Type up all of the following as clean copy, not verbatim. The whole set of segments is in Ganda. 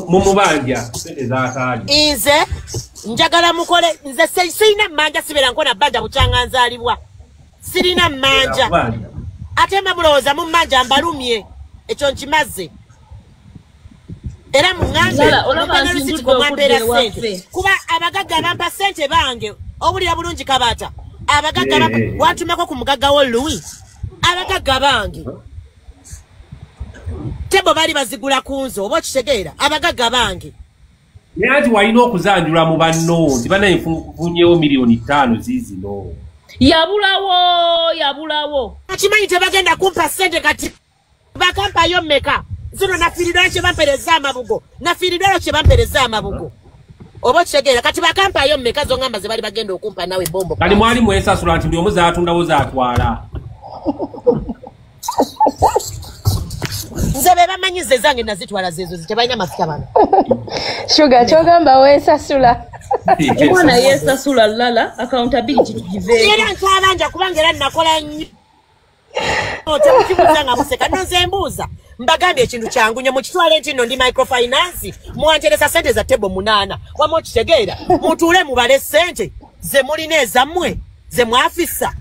Mumubanja sente zakali. Nze njagala mukole nze sirina mmanja sibera nkona banja kukyanga nzalibwa. Sirina mmanja. Ate mabulowooza mu mmanja mbalumye. Ekyo nkimaze. Era mungambe kuba abagagga bampa sente bange obulira bulungi kabata abagagga watumeko ku mugagga wo Louis abagagga bange tebo bali bazigula kunzo oba kitegeera abagagga bange Nati walina okuzanjula mu banno nti banayifunyewo miliyoni 5 zizino yabulawo akimanyi tebagenda kumpa sente kati bakampayo mmeka zino nafiiridwa kye bampereza amabugo nafiiridwa kye bampereza amabugo oba kitegeera kati bakampayo mmeka zo ngamba ze bali bagenda okumpa nawe bombo kali mwali mwesasula nti ndi omu zaatundawo zaatwala nze be bamanyize zange nazitwala zezo zitebalina mafuta bano Sugar kyogamba weesasula omwana yeesasula lala accountability tugiveeko era nkyabanja kubanga era nakola nnyo temukibuuzanga museka nonze mbuuza mbagambye ekintu kyangu nnyo mukitwale nti nno ndi microfinance muwanteresa sente za tebo 8 wamwe okitegeera mutuule mubale sente ze mulina ezammwe ze mwafisa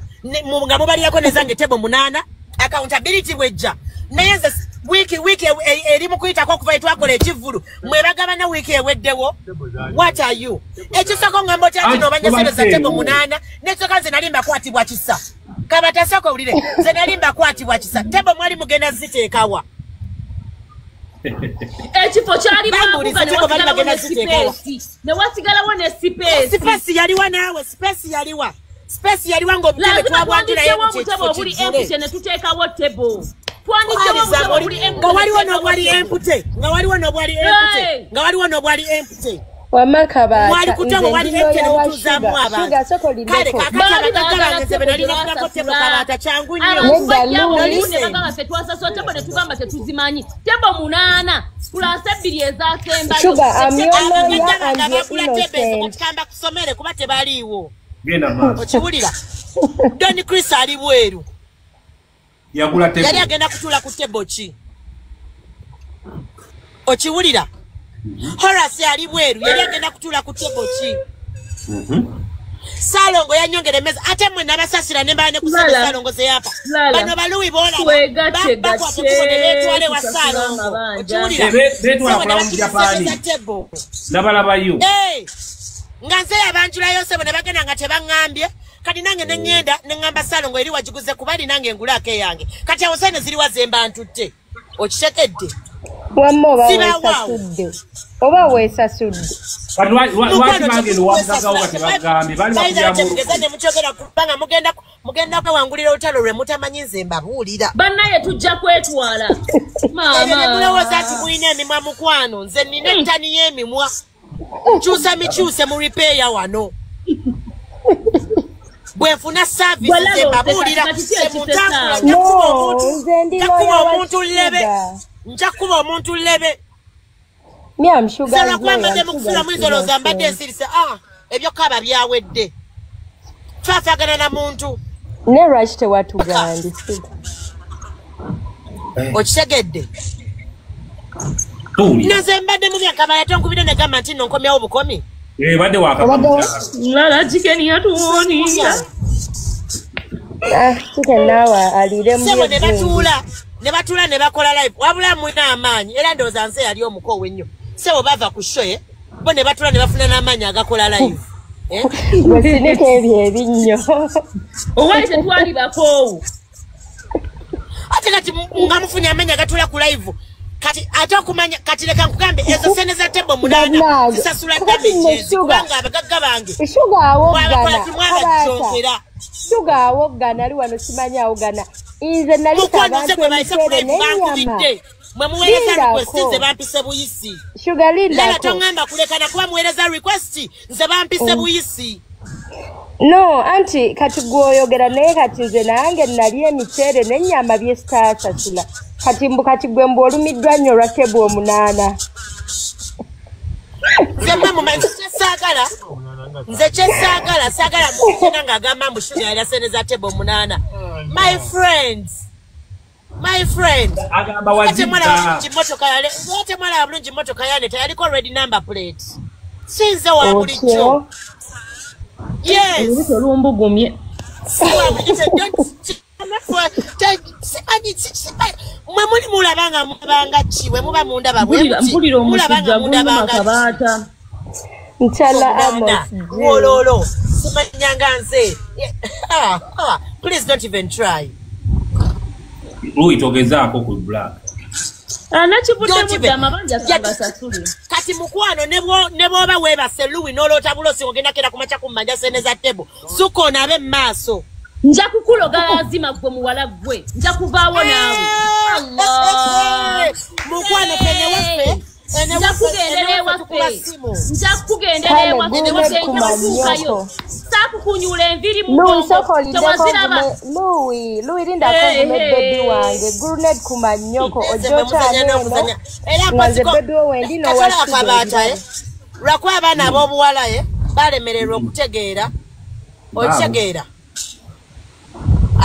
nga mubalirako nezange tebo 8 accountability bwejja naye nze wiki eri mukuyitako okuva etwakola ekivulu mwebagabana wiki eweddewo what are you ekisoko ngambo kyati nobanya sente za tebo 8 nesoka nze nali mbakwatibwa kisa kabatasoko ulire nze nali mbakwatibwa kisa tebo mwali mugenda ziteekawa ekifo kyali newasigalawo ne sipesi yaliwa naawe sipesi yaliwa ng'obutebe twabwandirayo obuli empute ne tuteekawo tebo nga waliwo n'obwali empute Wamakabata kutabo wali empute n'otuuzaamu abantu kale kakati abagagga bange ze be nalina kulako tebo kabata kyangu tebo netugamba tetuzimanyi tebo 8 kulasa 2 ezasembayo Sugar, I'm your lawyer and you're innocent. okikamba kusomere kuba tebaliiwo okiwulira Doni Chris ali bweru yali agenda kutuula ku tebo ki okiwulira Horace ali bweru yali agenda kutuula ku tebo ki Salongo yanyongera emeza ate mwe nabasasira ne bane kusaba Salongo ze yapa bano baluwi bola bakwate kubone betwale wa Salongo okiwulira betwala kula mu Japani nabalabayo nga nze yabanjulayo sebo ne bagenda nga tebaŋŋambye kati nange neŋŋenda neŋŋamba Salongo eri wagiguze kubali nange engulaako eyange kati awo sene ziri wazemba ntutte okitekedde wamma oba weesasudde lwaki bagenda owamugagawo nga tebagambye bali bakuyamugezane mukyogera kubanga mugenda kwewangulira olutalo lwe mutamanyi nze mbabuulira bannaye tujja kwetwala mulowooza nti mulina emimwa mukwano nze nina ettani y'emimwa nkyusa mikyuse mu ripeeya wano bwenfuna saavisi ze mbabuulira semutambula njakuba omuntu lebe zelwakwambadde mukufula mwizolooza mbadde ensirise ebyo kaba byawedde twafagana na muntu ne lwaki tewatugandi okitegedde nze mbadde mu myaka bala tonkubire negamba nti nno nkomyawo bukomi badde wakaba lala jikeni yatuwoninga sebo ne batuula ne bakola live wabula mulina amaanyi era ndowooza nze yali omukowe ennyo sebo bava ku show bo ne batuula ne bafuna n'amaanyi agakola live wesineka ebyo ebinnyo owali tetwali bakoowu ate kati nga mufunye amaanyi agatuula ku live kati ate okumanya kati leka nkugambe ezo sene za tebo 8 zisasula damage kubanga abagagga bange Sugar awogana ali wano simanyi awogana nze nalika abantu emisere n'ennyama mwe muweereza request nze bampise buyisi Sugar lindako tongamba kulekana kuba muweereza request nze bampise buyisi no anti kati gwoyogera naye kati nze nange nali emisere n'ennyama byesitaasasula kati gwe mbu olumiddwa nnyo olwa tebo 8 nze kyesaagala saagala mukina ng'agamba mbu Sugar yali asene za tebo 8 my My friend. Agamba wazita. Temala bulungi motoka yane tayaliko red number plate. Sinze wa bulijjo. Yes. Olumbugumye. Mwemuli mulabanga chiwe muba munda babwe. Mpulira omusujja guluma Kabaata. Nchala Amos. Wololo. Simanyanga nze. Please don't even try. Louis togezaako ku black. Anachibudde mudama banja sabasasuli. Kati mukwano ne bwoba webase Louis n'olota bulosi ogenda kera kumacha kumanja seneza tebo. Suko nabe maaso. Nja kukuloga lazima gwe muwala gwe. Nja kuvaawo naawe. Allah. Mukwano kene waffe. Nja kugendera ewaffe. Nja kugendera ewaffe ne wasenga sakukunyula enviri mu bongo. Louis linda kongume baby wange. Gurunet kumanyoko ojota neno. Ngaze baby wendi no wasigo. Lwakwa abaana ab'obuwala balemererwa okutegeera. Okitegeera.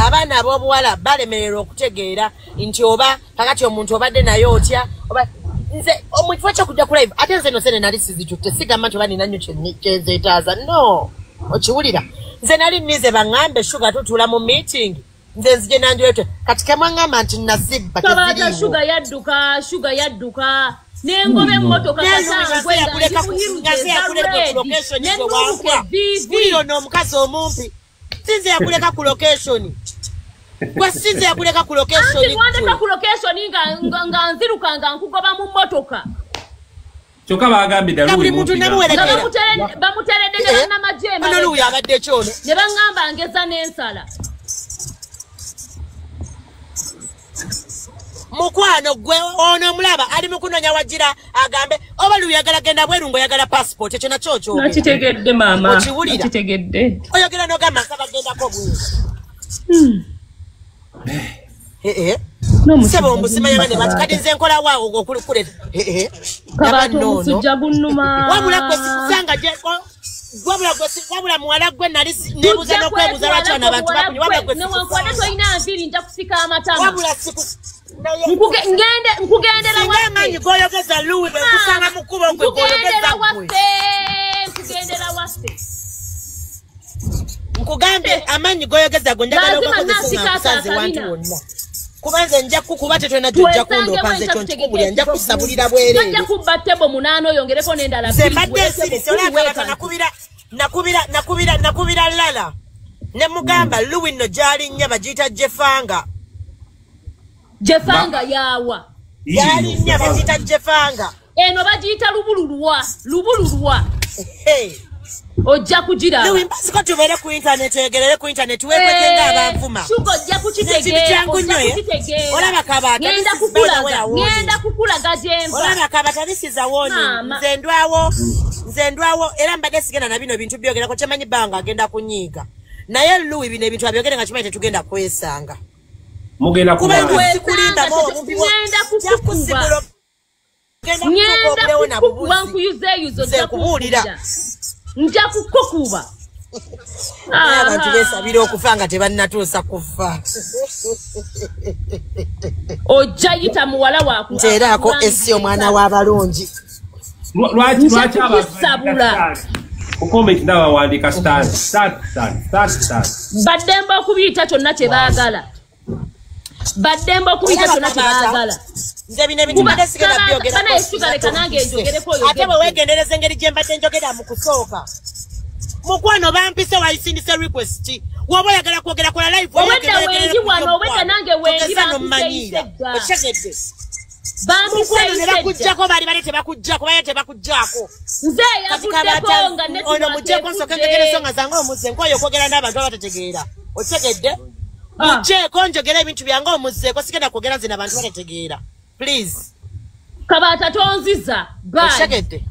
Abaana ab'obuwala balemererwa okutegeera nti oba kakati omuntu obadde naye otya oba nze omuntu kyo kujja ku live ate nze no sene nali sizitutte sigamba nti oba nina nnyo kyezeetaaza no okiwulira nze nali nnize baŋŋambe shuga tutuula mu meeting nze nzije nandiwete kati kemwaŋŋamba nti nazibba Kabaata shuga yadduka nengobe emmotoka kasangwena omukazi omumpi sinze yakuleka ku location kwa sinze yakuleka ku location anti mwandeka ku location nga nziruka nga nkugoba mu mmotoka kyokka bagambye buli muntu namuwerekera bamutereddera n'amajemba ono Louis abadde ekyono ne baŋŋamba ngeza n'ensala mukwano gwe ono omulaba ali mu kunoonya wagira agambe oba Louis yagala genda bweru ng'oyagala passport ekyo nakyo kyo nakitegedde maama okiwulira nakitegedde oyogera n'ogamba nsaba gendako bweru sebo omusimanya bane bati kati nze nkola waawo okulikuleta Kabaata omusujja gunnuma wabula gwe sikusanga wabula muwala gwe nali nebuuza n'okwebuuza lwaki bano abantu bakunywa wabula gwe newankubadde tolina nviiri nja kusika amatama wabula nkugendera singa amanyi goyogeza Louis bwe nkusanga mu kkubo gwe goyogeza gwe nkugendera waffe nkugambye amanyi goyogeza gwe njagala okukozesa nga nkusanze wantu wonna kubanze nja kukuba tetwena tujja kundoopanze ekyo nkikubulira nja kusabulira bwereere nja kubba ttebo munaana oyongereko n'endala nze mbadde ensirisi olakabata nakubira lala ne mugamba Louis no gy'alinnya bagiyita Jeffanga yaawa gy'alinnya bagiyita Jeffanga eno bagiyita lubululwa ojja kugira Louis mbasiko tubeere ku internet oyogerere ku internet weekweke ng'abanvuma shuga ojja kukitegeera olaba Kabaata ngenda kukulaga gyemba olaba Kabaata bisiza wooni nze ndwawo era mbadde sigenda na bino bintu byogerako kyemanyi bbanga agenda kunyiiga naye Louis bino ebintu abyogere nga kimanyi tetugenda kwesanga mugenda kubanga sikulindamu ngenda kukuba nkuyuzeeyuzo ojja kukuwulira nja kukukuba abantu beesabira okufa nga tebannatuusa kufa ojja yita muwala waku nteeraako essi omwana w'abalungi lwaki sabula comment nawe wandika start baddemba okubiyita kyonna kye baagala nze bino ebintu mbadde sigenda byogerako ate bwe weegendereza engeri gye mbadde njogera mu kusooka mukwano bampise wayisindise request woba oyagala kwogera kola live obwedda wendi wano obwedda nange wendi okitegedde mukwano ne bakuggyako baali bale tebakuggyako baye tebakuggyako nze yavuddeko nga ono muggyeko nsooka njogera ensonga zange omuzze nkwayo okwogera n'abantu abatetegeera okitegedde muggyeko njogera ebintu byange omuzzeeko sigenda kwogera nze n'abantu batetegeera please Kabaata tonziza okitegedde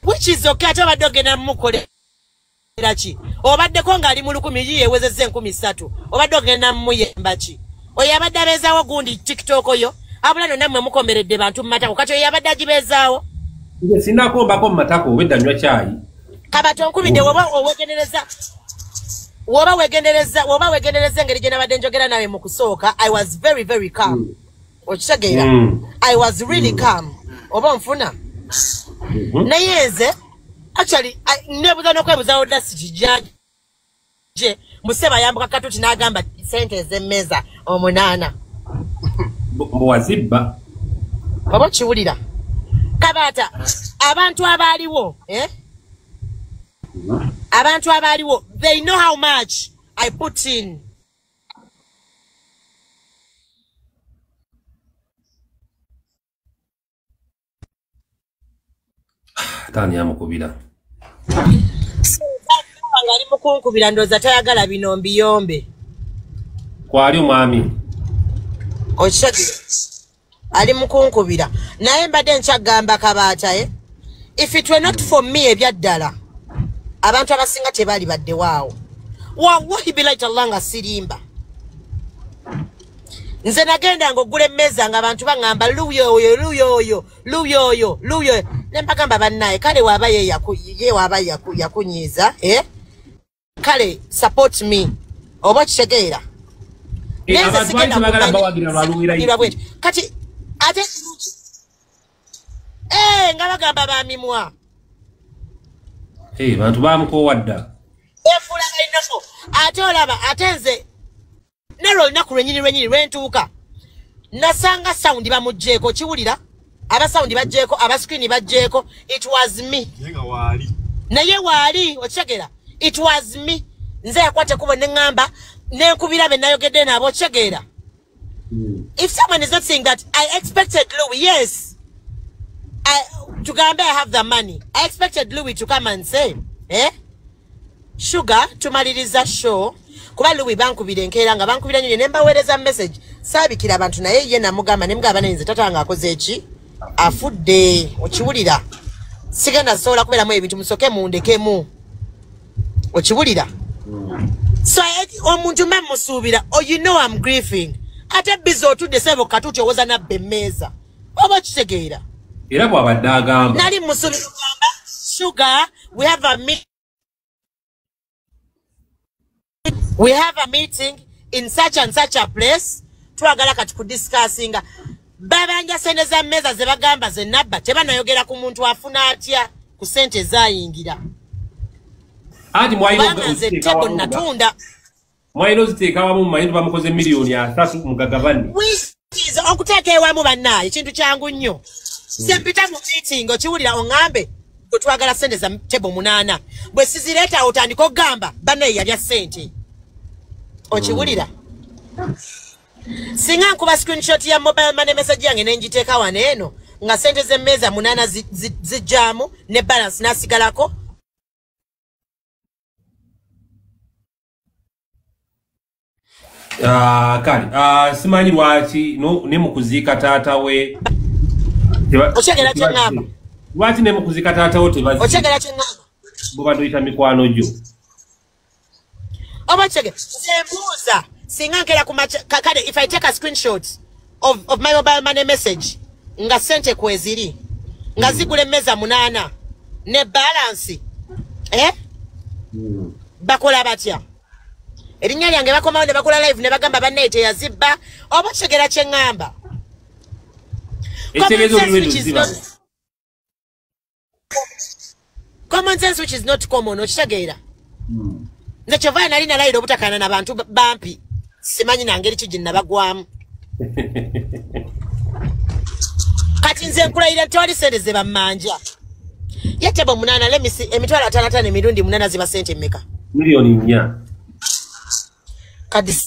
which is okay ate obadde ogenda mumukolera ki obaddeko ng'ali mu 1000 yeewezezza 3000 obadde ogenda mumuyemba ki oyo abadde abeezaawo gundi TikTok oyo abula nonna mmwe mukomeredde bantu mu matako kati oyo abadde agibeezaawo nze sinakombako mu matako obwedda nywa kyayi Kabaata onkubidde woba owegendereza woba wegendereza engeri gye nabadde njogera nawe mu kusooka, I was very very calm. Okitegeera? I was really calm. Oba nfuna? Naye nze actually nebuza n'okwebuzawo dasi kijjaje museba yambuka katuti n'agamba sente ez'emmeza 8. Wazibba. Oba kiwulira? Kabata abantu abaliwo abantu abaliwo, they know how much I put in. Tani amukubira. Ngali mukunkubira ndoza tayagala bino mbiyombe. Kwali omwami. Ochagi. Ali mukunkubira. Naye mbadde nkyagamba Kabata if it were not for me ebyaddala abantu abasinga tebali badde waawo. Wallahi billahi talanga sirimba. Nze nagenda ngogula emmeza nga abantu bangamba luyo. Ne mpagamba bannaye kale waba ye waba yakunyiza kale support me. Oba kitegeera. Nze sigenda kati ate nga bagamba bamimwa. Bantu bamukowadda. Efula balinako. Ate olaba ate nze nero lunaku lwenyini lwentuuka nasanga sound bamugjeeko, kiwulira? Aba sound bajjeeko, aba screen bajjeeko. It was me. Naye waali okitegeera? It was me. Nze yakwate kubo neŋŋamba nenkubira be nayogedde nabo, okitegeera? If someone is not saying that I expected Louis, yes, I have the money. I expected Louis to come and say, Sugar, tumaliriza show. Kuba Louis bankubira enkeera nga bankubira nnyo ne mbaweereza message. Saabikira abantu naye ye namugamba ne mugamba nze tata nga akoze eki? Afudde. Okiwulira? Sigenda sobola kubeeramu ebintu musoke mundekemu. Okiwulira? So omuntu mba musuubira, you know I'm grieving. Ate bizo otudde sebo katuti owoza nabba emmeza. Oba kitegeera? Era bw'abadde agamba. Nali musuubira kugamba, Sugar, we have a meeting in such and such a place. Twagala kati kudiscussinga. Babanja sente za mmeza ze bagamba ze nabba tebanayogera ku muntu afuna atya ku sente zayingira. Ati mwaino ziteeka wamu mumanyi bamukoze miliyoni 3 mugagabane. Okuteeka ewamu bannaye kintu kyangu nnyo. Sempita mu meeting okiwulira ongambe twagala sente za tebo 8. Bwe sizireeta otandika okugamba bannaye yalya sente. Okiwulira? Singa nkuba screenshot ya mobile money message yange nenjiteeka wano eno nga sente z'emmeza 8 zijjaamu ne balance nasigalako. Kali, simanyi lwaki ne mukuziika taata we. Ochegera kyengamba. Lwaki ne mukuziika taata we tebazi. Ochegera kyengamba. Boba ndoyita mikwano gyo. Oba chege, sembuza. Singa nkera kale, if I take a screenshot of my mobile money message, nga sente kweziri. Nga zigule mmeza 8. Ne balance. Bakola batya. Erinnya lyange bakomawo ne bakola live ne bagamba banne teyazibba. Oba kigera kyengamba. Common sense which is not common. Okitegeera? Nze kyova nali nalayira obutakana n'abantu bampi. Simanyi nangeri ki gye nabagwamu. Kati nze nkulayira tewali sente ze bammanja. Ye tebo 8 lemisi emitwalo 5 emirundi 8 ziba sente mmeka? Miliyoni 4. Kadi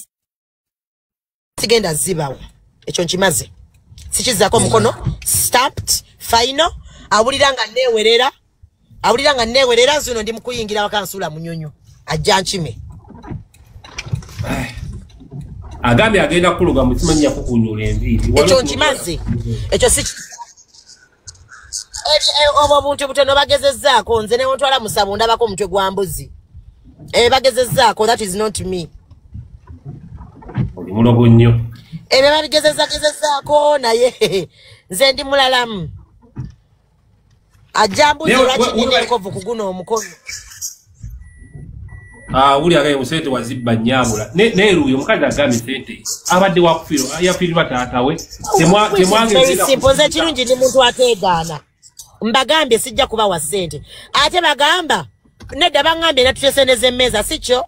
sigenda zibawo. Ekyo nkimaze. Sikizaako mukono. Stamped. Final. Awulira nga neewerera zuno ndi mukuyingira wakansula munyonyo. Ajja nkime. Agambe agenda kuluga mukimanyi kukunyula enviiri. Ekyo nkimaze. Ekyo si obo buntu butono bagezezzaako nze ne ontwala musabu ndabako omutwe gwa mbuzi. Bagezezzaako, that is not me. Oli mulogo nnyo. Babigezezzaako naye nze ndi mulalamu. Ajja mbuzi lwaki nina enkovu ku guno omukono. uli agaye sente wazibba nyabula neru yo mukazi agambe sente abadde wakufiro yafirirwa taatawe temwange simpoze kirungi ni muntu ategaana mbagambye sijja kuba wa sente ate bagamba nedda bangambye natuteseneze meza sicho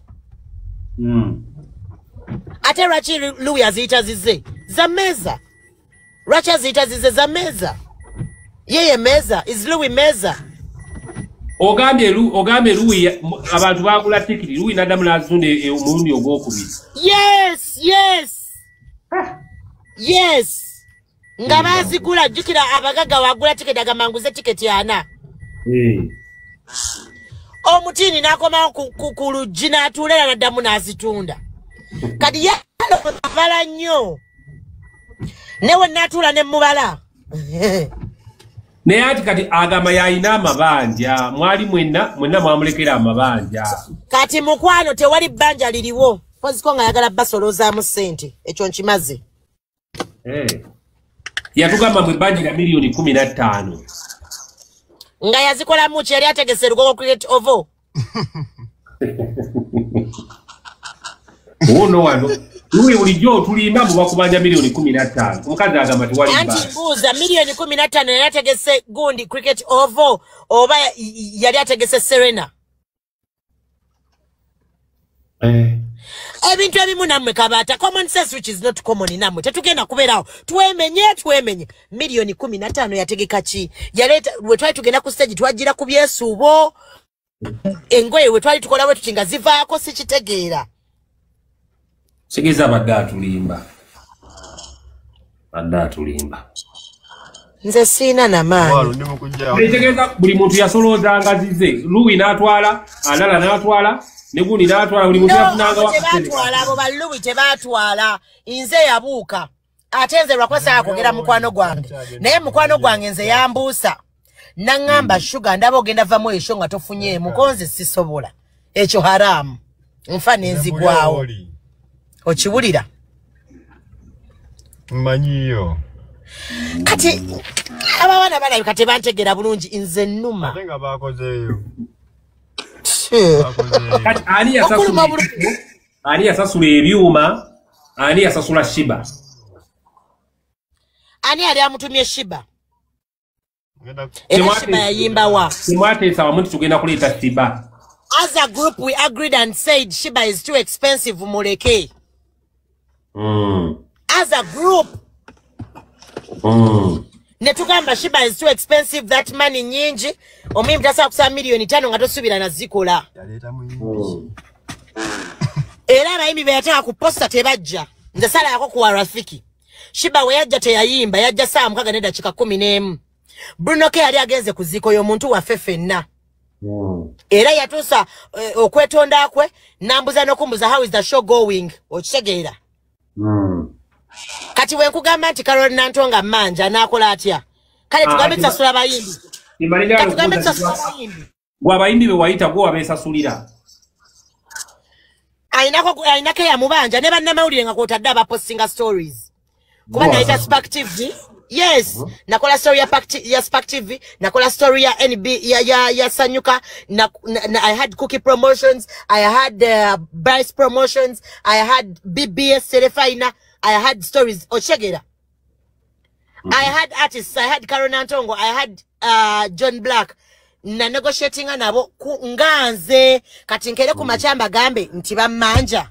ate lwaki Louis aziyita zize za meza lwaki aziyita zize za meza yeye meza is Louis meza ogambye Louis abantu bagula tikiti Louis nadamu nazunde omulundi ogwokubiri yes nga bazigula jukira abagaga wagula tiketi agamanguze tiketi ana omutini nakoma ku luggi n'atuulera naddamu n'azitunda kati yabala nnyo newe n'atuula ne mubala naye ati kati agamba yalina amabanja mwali mwenna mwamulekera amabanja kati mukwano tewali bbanja liriwo poziko nga yagala basolozaamu ssente ekyo nkimaze yatugamba mu ebbanja lya miliyoni 15 nga yazikolamu ki yali ategese Lugogo Cricket Oval ono wano Louis bulijjo tulimba mu bakubanja miliyoni 15 omukazi agamba tewali bbanja anti mbuuza miliyoni 15 yali ategese Gundi Cricket Oval oba yali ategese Serena ebintu ebimu nammwe kabata common sense which is not common nammwe tetugenda kubeerawo twemenye miliyoni 15 yategeka ki yaleeta we twali tugenda ku stage twagira ku byesuubo engoye we twali tukola we tukinga zivaako sikitegeera sigeza badde atulimba nze siina namaanyi netegeeza buli muntu yasolozanga zize Louis n'atwala alala n'atwala ne Gundi n'atwala buli muntu yafunanga tebatwala abo ba Louis tebatwala nze yabuuka ate nze lwakosa akwogera mukwano gwange naye mukwano gwange nze yambuusa naŋŋamba Sugar ndaba ogenda vamu esho nga tofunyeemu konze sisobola ekyo haramu nfa nenzigwawo okiwulira mmanyiyo kati abawana balabika tebantegera bulungi nze nnuma ate nga bakozeeyo kati ani yasasula ebyuma ani yasasula Shiba ani yali amutumye Shiba era Shiba yayimba wa temwateesa wamu nti tugenda kuleeta Shiba as a group we agreed and said Shiba is too expensive muleke as a group netugamba Shiba is too expensive that money nyingi omimi tasa kusa miliyoni 5 nga tosubira na zikola era abayimbi beyataka ku posta tebajja nze sala yako kuwa Rafiki Shiba we yajja teyayimba yajja saa mukaga ne dakika 11 Bruno K yali agenze ku ziko y'omuntu waffe ffenna era yatuusa okwetonda kwe nambuza n'okumbuza how is the show going okitegeera kati we nkugamba nti Carol Nantonga manja nakola atya kale tugambe tusasula bayimbi tugambe tusasula bayimbi gwabayimbi be wayita gwo abesasulira ainako ya mubanja ne bannamawulire nga kwotadde abapostinga stories kuba naita Spark TV yes nakola story ya Spark TV nakola story ya NB ya Sanyuka I had Cookie promotions I had Bryce promotions I had BBS Serefina I had stories Ochegera I had artists I had Carol Nantongo I had John Black na negotiating nabo nganze kati nkere ku machamba gambe nti bamanja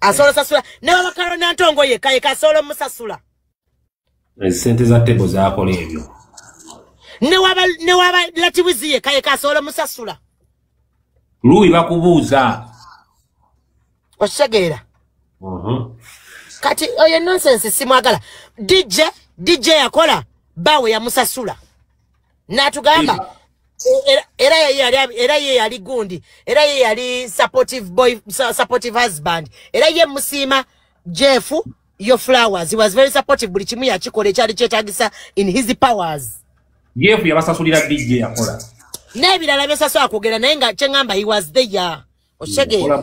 asolo sasula ne baba Carol Nantongo ye kaye kasolo musasula sente za tebo za kola ebyo ne waba latiwizi ye kaye kasolo musasula Louis bakubuuza Ochegera kati oyo nonsense simwagala DJ yakola bawe ya musasula natugamba era ye yali Gundi era ye yali supportive boy supportive husband era ye musima Jeff your flowers he was very supportive buli kimu yakikola ekyali kyetagisa in his powers Jeff yabasasulira DJ yakola nebirala byesasula kwogera naye nga kyengamba he was there Oshegera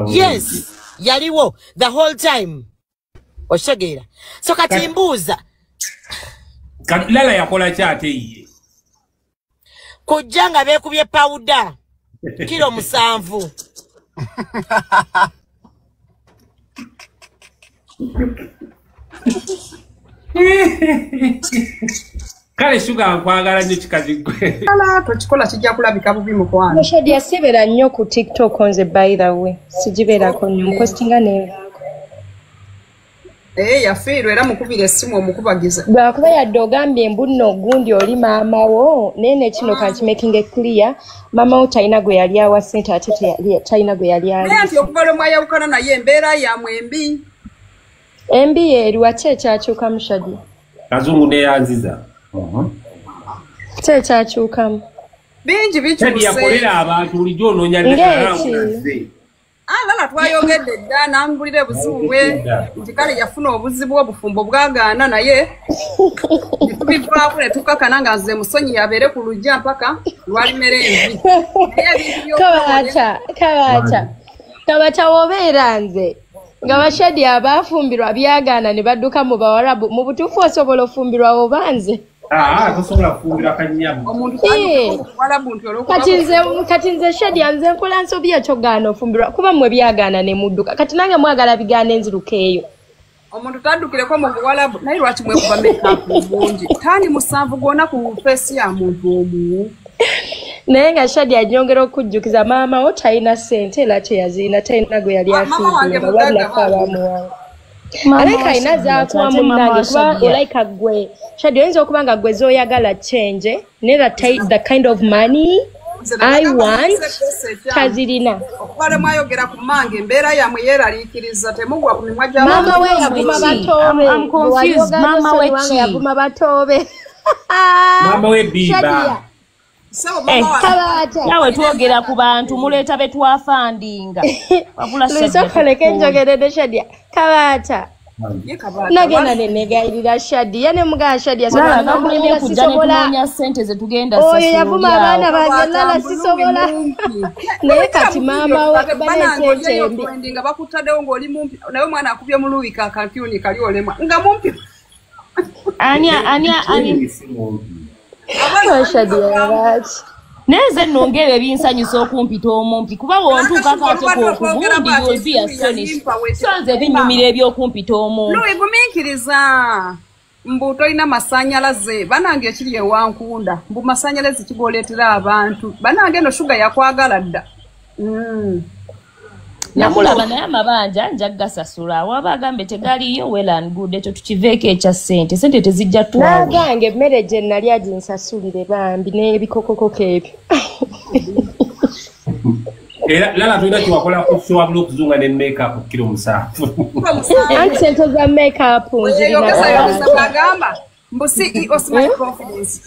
yes yaliwo the whole time Oshegera so kati mbuuza Lala yakola kyate iye kujanga bekubye powder Kilo 7. Kale Sugar nkwagala nnyo kikazi gwe. Ala tukikola kijja kulabika bubi mu kwana. Shadi yasebera nnyo ku TikTok onze by the way. Sijiberako nnyo postinga ne. Yafiirwa era mukubira essimu omukubagiza. Bwakuba yadde ogambye embunno ogundi oli maama wo nene kino kankimaking it clear maama wo talina gwe yali awa ssente ate talina gwe yali ali. Naye nti okuva lwe mwayawukana naye embeera yamwe embi. Embi yeeriwa ki ekyakyukamu Shadi? Kazungu neyanziza. Ki ekyakyukamu? Bingi bikyuse. Shadi yakolera abantu bulijjo onoonya ng'eki. Lala twayogedde dda n'ambulira obuzibu bwe nti kale yafuna obuzibu obufumbo bwagaana naye tubivaako ne tukakana nga nze musonyi yabeere ku lujja mpaka lwalimera envi. Kabata wobeera nze nga Bashadi abaafumbirwa byagaana ne badduka mu Bawarabu mu butuufu osobola ofumbirwa oba nze? Tosobola kufumbira kanyamu. Kati nze Shadi nze nkola nsobi ekyogaana ofumbirwa kuba mmwe byagaana ne mudduka kati nange mwagala bigaana enziruka eyo. Omuntu taddukireko mu Buwarabu naye lwaki mwekuba make-up bungi? Tani 7 gwona ku feesi ya muntu omu. Naye nga Shadi anyongera okujjukiza maama wo talina ssente era teyazirina talina gwe yali afiiringa wabulako abaamuwanga. Alaika alina zaakuwa munnange kuba olaika gwe Shadi oyinza okuba nga gwe z'oyagala change naye the kind of money I want tazirina. Okuba mwayogera ku mange embeera yamwe yeeraliikiriza temugwa ku mimwa gya maama we yavuma batoobe. I'm confused. Maama we ki? Yavuma batoobe. Maama we Biba. Nawe twogera ku bantu muleeta be twafandinga. Wabula Shadi njogerere Shadi Kabata. Nagenda nenegayirira Shadi yane mugaa Shadi yasobola namulemye kujja ne tunoonya ssente ze tugenda sasula. Oyo yavuma abaana bange lala sisobola. Naye kati maama we baleeta embi. Nga bakutaddewo ng'oli mumpi naye omwana akubye mu luwika akampyuni kali olemwa nga mumpi. Ani Shadi yabaki. Neze nongere binsanyusa okumpita omumpi kuba wontuuka kaateko okubundi you'll be astonished. So nze binyumira ebyokumpita omumpi. Gumiikiriza mbu tolina masannyalaze banange ekiri ewankunda mbu masannyalaze kigoleetera abantu banange eno Sugar yakwagala dda. Nakulaba naye amabanja nja gasasula waba agambe tegaliyo well and good ekyo tukiveeko ekya ssente ssente tezijja twawe. Nagange emmere gye nali aginsasulire bambi n'ebikokokoko ebyo. Era lala tulina kiwakola okusobola okuzunga ne make-up kilo 7. Anti sente za make-up nzirina bagamba mbu CEO smile confidence.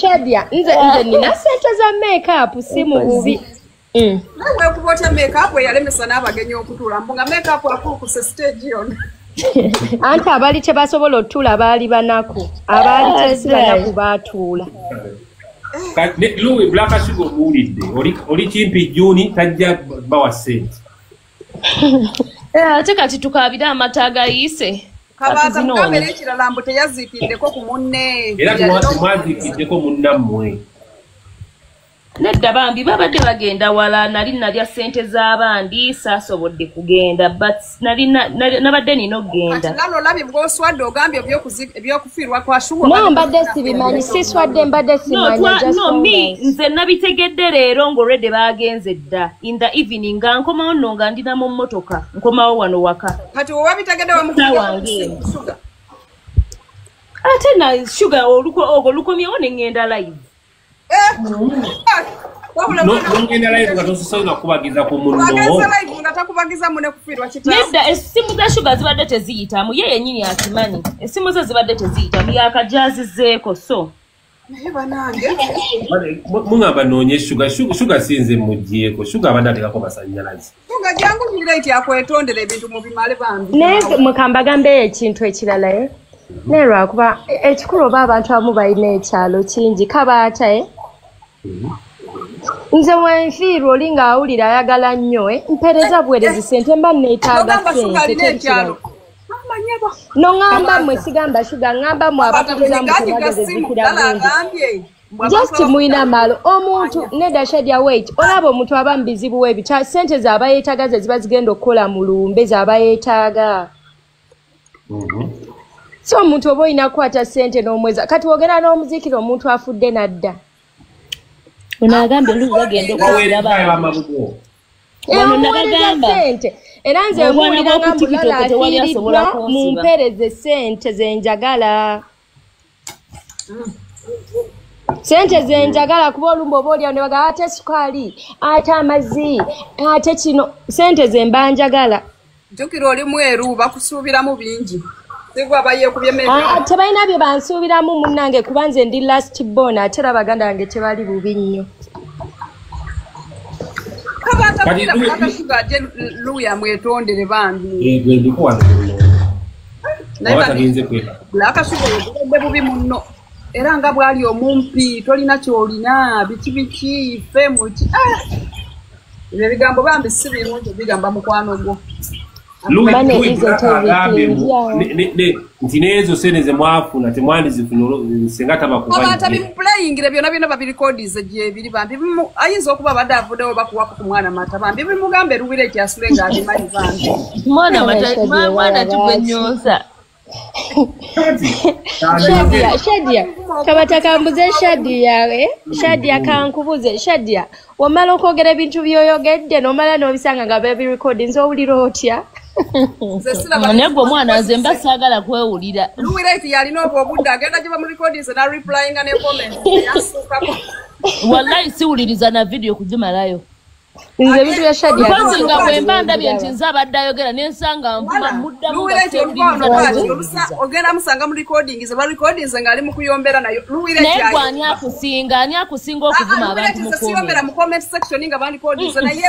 Shadia nze nina sente za make-up si mu bubi. Nawe kubota make-up yalemesa n'abagenyi okutuula mbu nga make-up akuukuse stage yonna. Anti abali tebasobola otuula baali banaku abaali tesibanaku baatuula. Louis Black Sugar omuwulidde oli kimpi Juni tajja bawa ssente. Ate kati tukaabira amata agayiise. Kabata mukamera ekirala mbu teyaziikiddeko ku munne. Era mwaziikiddeko munnammwe. Nedda bambi babadde bagenda wala nalya ssente z'abandi saasobodde kugenda but nabadde nina okugenda. Kati olabye bw'oswadde ogambye ebyokufiirwa kwa Sugar. No mbadde sibimanyi siswadde mbadde simanyi. No nze nabitegedde leero ng'olwedde baagenze dda in the evening nga nkomawo nno nga ndina mu mmotoka nkomawo wano waka. Kati oba bitegedde wange ate na Sugar olwo lukomyewo ne ngenda live. Nongenda live nga tosobola kubagiza ku munno. Nedda essimu za Sugar zibadde teziyitamu ye yennyini akimanyi essimu ze zibadde teziyitamu yakajazizzeeko so. Mungamba noonye Sugar sinze muggyeko Sugar abadde ateekako masannyalaze. Sugar jangu nyira nti akwetondera ebintu mu bimale bambi. Naye mukambagambe ekintu ekirala naye lwakuba ekikulu oba abantu abamu balina ekyalo kingi Kabata nze wenfiirwa oli ng'awulira ayagala nnyo mpereza buweerezi ssente mba neetaaga ssente. manyeba. No ngamba mwe sigamba shuga ngamba mwe abatuza mukulaga zikira bungi. Just muina malo omuntu neda Shadia wait olabo omuntu abambizibu webi cha sente za abayetagaze ziba zigenda okukola mulumbe za abayetaga. So omuntu obo inakwata sente n'omweza kati wogera n'omuzikiro omuntu afudde nadda. Unagambe lugagende okuwera amabugo. Wano nabagamba sente. Era nze mwulira ngambulala afiiridwa mumpereze sente zenjagala. Sente zenjagala kuba olumba oba olya ne baga ate sukali ate amazzi ate kino sente zembanjagala. Jukira oli mweru bakusuubiramu bingi. Sigwa bayekubye mebe. Tebalina bye bansuubiramu munnange kuba nze ndi last born ate baganda bange tebali bubi nnyo. Kabata luya mwetondere bambi. Gwe ndikuwa Blaka sugar bubi munno. Era nga bwali omumpi tolina kyolina biki femu ki ebigambo bambi si birungi bigamba mukwano gwo. Nti nezo sente ze mwafuna temwandizifunye senga tabakubanya. Abantu bimuplayingire byonna babirikodize gye biri bambi ayinza okuba badde avuddewo bakuwako ku mwana mata bambi bimugambe luwire ekyasule ng'abimanyi bambi. Mwana tugwenyoza. Shadia kabata kambuze Shadia kankubuze Shadia wamala okwogera ebintu byoyogedde nomala n'obisanga nga baby recordings owulira otya. Nego mwana azemba sagala kwewulira. Luwire eti yalina obudde agenda gye bamurecordings na replyinga ne comments yasukako. Wallahi siwuliriza na video kugimalayo. Nze bitu ya Shadia kwanza nga bwemba ndabye nti nzaba addayogera nensanga mpuma muddamu ogenda musanga mu recordings ba recordings ng'ali mu kuyombera nayo luwire naye ani akusinga okuvuma abantu mu comment section nga bandi recordings naye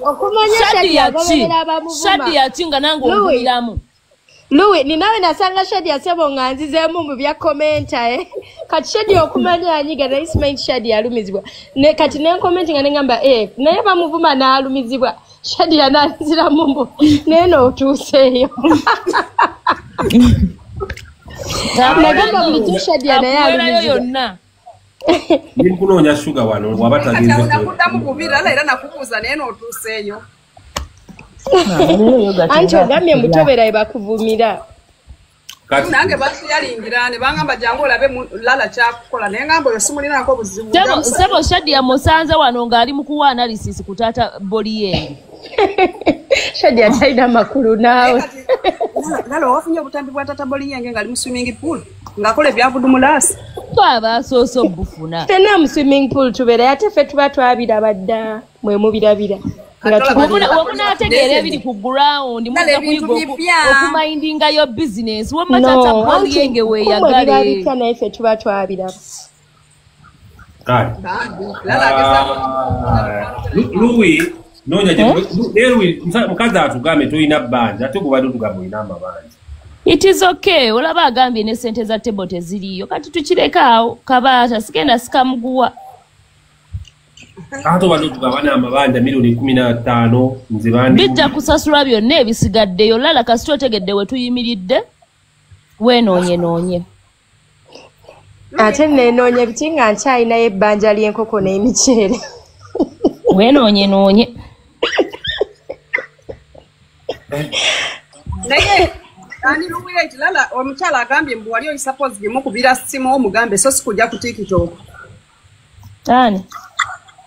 okumanya Shadia kinga nange omubiramu. Louis ninawe nasanga Shadia sebo nganzizemu mu bya commenta kati Shadia okumanya anyiga na Ismail Shadia alumizibwa ne kati ne comment nga ngamba naye bamuvuma na alumizibwa Shadia nanzira mumbo neno otuseyo. Nagamba buli Shadia naye alumizibwa. Nikunonya sugar wano wabatagenze. Nakuddamu kubira era nakubuuza neno otuseyo. Anti ogamye mutobera ebakuvumira. Kati nange basiyalingirane bangamba jangu olabe lala kyakukola naye ngambo yo simulinako obuzibu. Sebo Shadia musanze wano ng'ali mu kuwa analysis kutata boli ye. Shadia talina makulu naawe. Lalo wafunye obutambi bwa tata boli yenge ngali mu swimming pool ng'akola ebyavudu mulasi. Twaba soso bufuna. Tena mu swimming pool tubeera ate ffe tuba twabiraba dda mwe mubirabira. Wabuna ategeera ebiri ku ground muza kuyiga okumindinga yo business wamma tata boli yenge weeyagale. Birabika naye ffe tuba twabiraba. Louis nonya Louis mukazi atugambe toyina bbanja ate gubadde tugamba oyina amabanja. It is okay. Olaba agambye ne sente za table teziriyo kati tukireka kabata sigenda sikamuguwa. Ato bado tugabana amabanja milioni 15 nzibandi. Bijja kusasula byonna ebisigaddeyo lala kasito otegedde we tuyimiridde wenoonye. Ate nenoonye bitinga nkyayina ebbanja ly'enkoko n'emiceere. Wenoonye. Naye ani luwire eti lala omukyala agambye mbu wali suppose gemukubira simu omugambe so sikujja ku TikTok. Ani?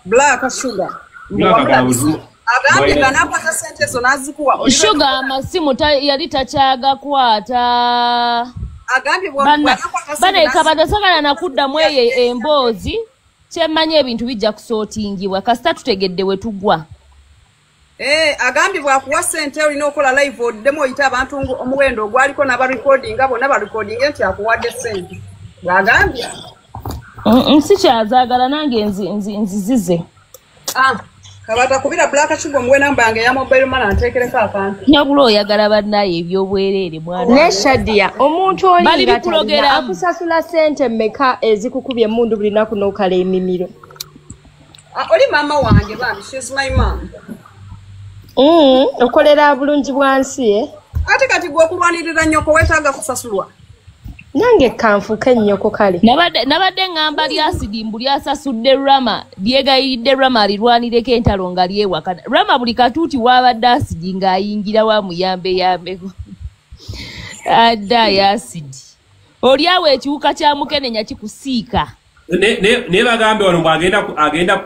Black sugar. Agambye ganapata sente zo nazikuwa. Sugar amasimu yali takyaga kwata. Agambye bana ekabada sagala nakudda mweye emboozi kyemanya ebintu bijja kusootingibwa kasita tutegedde we tugwa. Agambye bwakuwa sente olina okola live oddemu oyita abantu omuwendo ogwaliko n'aba recording bonna ba recording nti akuwadde sente. Agambye nsikyazaagala nange nzizize. Kabata kubira Black Sugar muwe namba yange ya mobile money antekereko akantu. Nyabula oyagala bannaye ebyobwereere mwana. Ne Shadia omuntu oli akusasula sente mmeka ezikukubye emmundu buli naku n'okala emimiro. Oli mama wange bambi she's my mom. Okolera bulungi bwansi ate kati gwe okulwanirira nnyoko weetaaga kusasulwa nange kanfuke nnyoko kale nabadde ngamba lyasidi mbu lyasasudde Rama lyegayiridde Rama alirwanireko entalo nga lyewaka Rama buli katuuti wabadde asidi ng'ayingira wamuyambeyambeko adda yasidi oliawo ekiwuka kya mukenenya kikusiika ne bagambe wano bw'agenda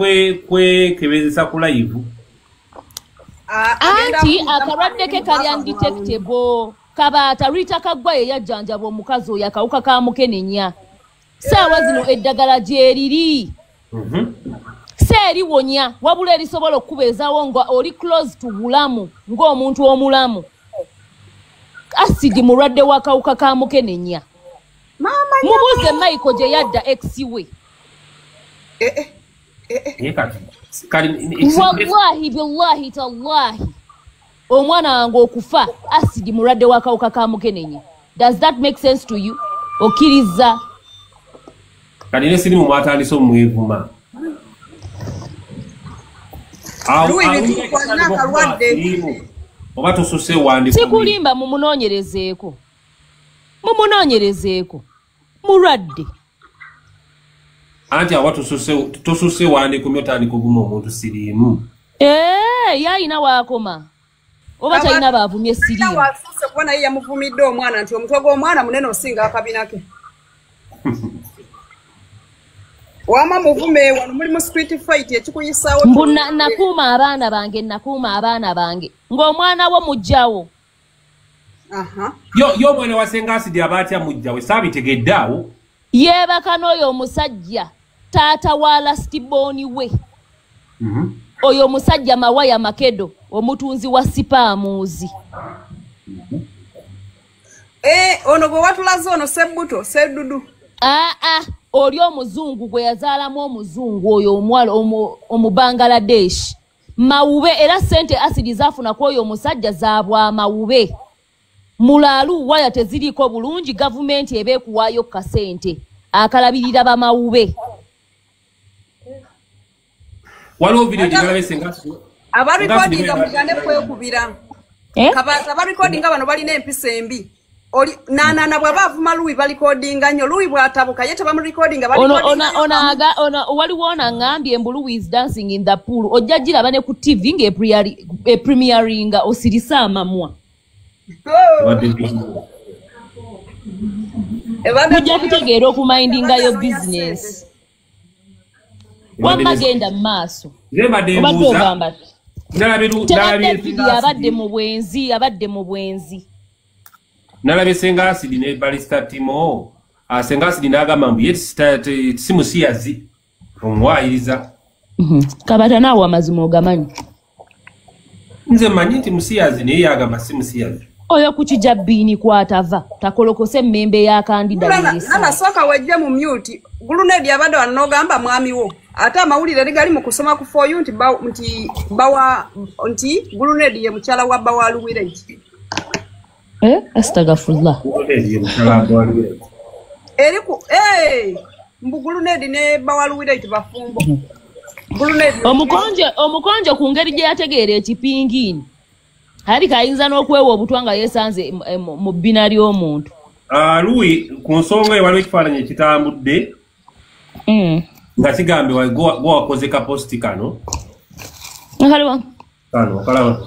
kwekebezesa ku live anti akalwadde ke kali undetectable Kabaata Rita Kaggwa ye yajjanjaba omukazi oyo akawuka ka mukenenya saawa zino eddagala gyeriri seeriwonya wabula erisobola okubeezaawo nga oli close to bulamu ng'omuntu omulamu asidi mulwadde w'akawuka ka mukenenya mubuuze Michael gye yadda ex we wallahi billahi tallahi omwana wange okufa asidi mulwadde w'akawuka ka mukenenya. Does that make sense to you? Okiriza kati ne sirimu mwatandise omwevuma oba tosuse wandi sikulimba mumunoonyerezeeko mulwadde anti awa tosuse wandi kumyotandika oguma omuntu sirimu yalina waakoma oba talina baavumye sirimu wasuse kubona ye yamuvumidde omwana nti omutwe gw'omwana munene osinga akabina ke wama muvume wano mulimu street fight ekikuyisaawo mbuna nakuuma abaana bange ng'omwana wo mujjawo yo omwana wasenga asidi aba atya mujjawe saabitegedde awo yeebaka n'oyo omusajja taata wa lastiboni we oyo omusajja Mawaya Makedo omutunzi wa sipaamuuzi ono gwe watulaze ono Sebbuto Seddudu oli omuzungu gwe yazaalamu omuzungu oyo omuwala omubangaladesh mawube era sente asidi zaafuna ku oyo omusajja zaabwa mawube mulaalu waya teziriiko bulungi gavumenti ebeekuwaayo kasente akalabirira bamawube waliwo video gyegalabesenga abarikodinga mugande kwekubira Kabaata abarikodinga bano balina empisa embi oli nanana bwaba avuma Louis balikodinga nnyo Louis bwatabuka ye tebamurekodinga ona waliwo ona ngambye mbu Louis is dancing in the pool ojja giraba ne ku TV premieringa osirisa amamwa mujja kutegeera okumindingayo business wamma genda mu maaso obadde ogamba tebadde video abadde mu bwenzi nalabye senga asidi ne balista timo senga asidi n'agamba mbu ye simusiyazi omwayiriza Kabaata naawe amazima ogamanyi nze mmanyi nti musiyazi naye yagamba simusiyazi oyo ku kijabbiini kwatava takolokose emmembe ya kandida nasooka wejje mu myuti gulunedi abadde wano n'ogamba mwami wo ate amawulire gali mu kusoma ku for you nti gulunedi ye mukyala wa bawa Luwireti astagfirullah eriku mbu gulunedi ne bawa Luwireti bafumbo omukonjo ku ngeri gye yategeera ekipingiini ali kayinza n'okwewa obutwa nga yeesanze mu bbina ly'omuntu Louis ku nsonga waliwo ekifaananyi ekitambudde nga kigambibwa gwe wakoze kaposti kano okalaba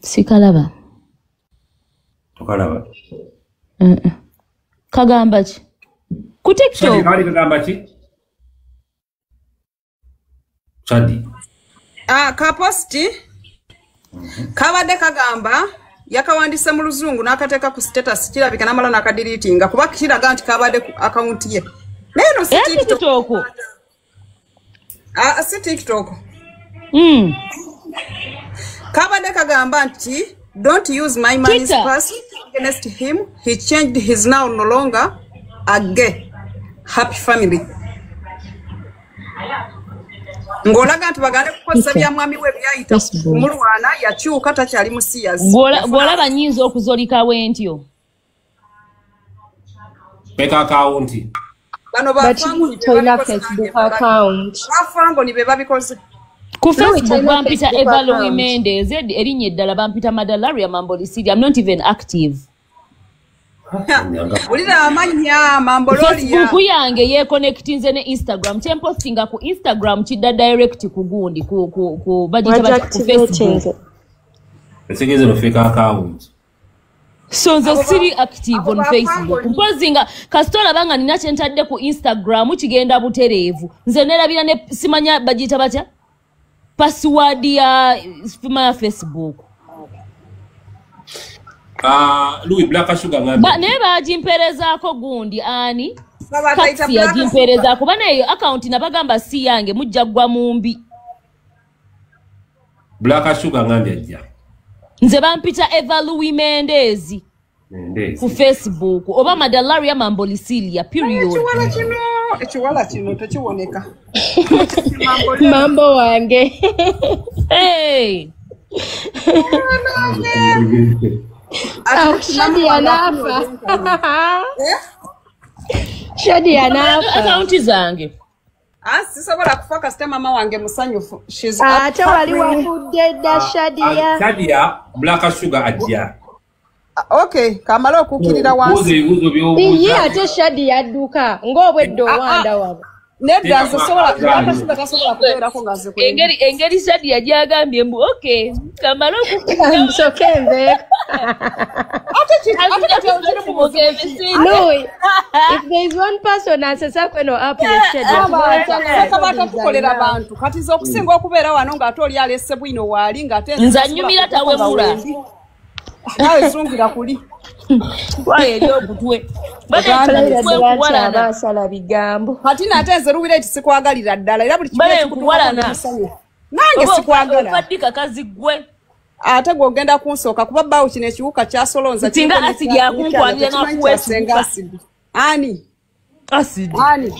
sikalaba okalaba kagamba ki ku TikTok kagamba ki Chadi kaposti kabadde kagamba yakawandise mu luzungu n'akateeka ku status kirabika n'amala n'akadiriitinga kuba kiraga nti kabadde ku akawunti ye naye no si TikTok kabadde kagamba nti don't use my money's person against him. He changed his now no longer a gay happy family ngolaga nti bagande kukozesa bya mwami we byayita mulwana yakyuka takyali musiyazi golaba nyinza okuzolikawo entyo peka akaunti bano bafangu toina Facebook account bafangu ni beba bikoze Ku Facebook bampita Eva Louis Mendes erinnya eddala bampita Madalaria Mambolisiri. I'm not even active. Ulira amanya Mambolia. Facebook yange yeconnectinze ne Instagram. Kyempostinga ku Instagram kidda direct ku gundi ku bagita ku Facebook. Esegeze no fake account. So nze siri active on Facebook. Mpozinga kasitola banga nina kyentadde ku Instagram kigenda butereevu. Nze nerabira ne simanya bagita batya? Password ya Facebook. Louis Black Sugar ngambe. Ba ne bajimperezaako gundi ani? Kasi yajimperezaako bana eyo account nabagamba si yange mujja gwa mumbi. Black Sugar ngambe ajja. Nze bampita Eva Louis Mendes. Ku Facebook oba Madalaria Mambolisilia period. Ekiwala kino tekiwoneka. Mambo wange. Hey. Shadi anafa. Shadi anafa. Account zange. Sisobola kufa kasita mama wange musanyufu. She's ate wali wafudde dda Shadia. Shadia Black Sugar ajja. Okay, kamala okukirira wansi. Iye ate Shadia yadduka ng'obwedde owanda wabo. Nedda nsobola Black tasobola kubeerako ngaze ku. Engeri Shadia gyagambye mbu okay, kamala okukirira. Msokenve. No, if there is one person asesa kweno upload Shadia. Kabata kukolera abantu. Kati zo okusinga okubeera wano ng'ate oli alesse bwino waali ng'ate nzanyumira tawemula. Nawe sungira kuli. Waye eriyo butwe. Basala bigambo. Kati nate nze Ruwira tisikwagalira ddala era buli kimu kuwalana. Nange sikwagala. Fadika kazi gwe. Ate gwogenda kunsooka kuba bawo kino ekiwuka kyasolonza singa asidi yakunkwalira nakuwesuka. Ani? Asidi. Ani?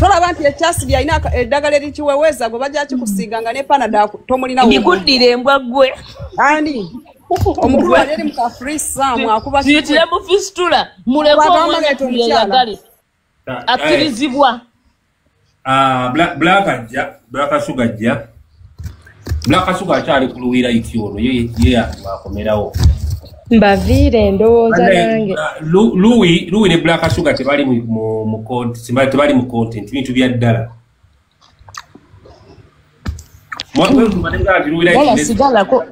Tolaba nti ekyasidi alina eddagala erikiweweeza gwe bajja kikusiiga nga ne Panada tomulina wo. Ndikuddira embwa gwe. Ani? Omukulu wali eri mukafurisa mwakuba kiyitire mu fistula muleko omwana yagale akkirizibwa. Black Sugar ajja. Black Sugar akyali ku Luwira ikyono ye akomerawo. Mbavire ndowooza nange. Louis ne Black Sugar tebali mu content, tebali mu content bintu bya ddala. Wala sigala ko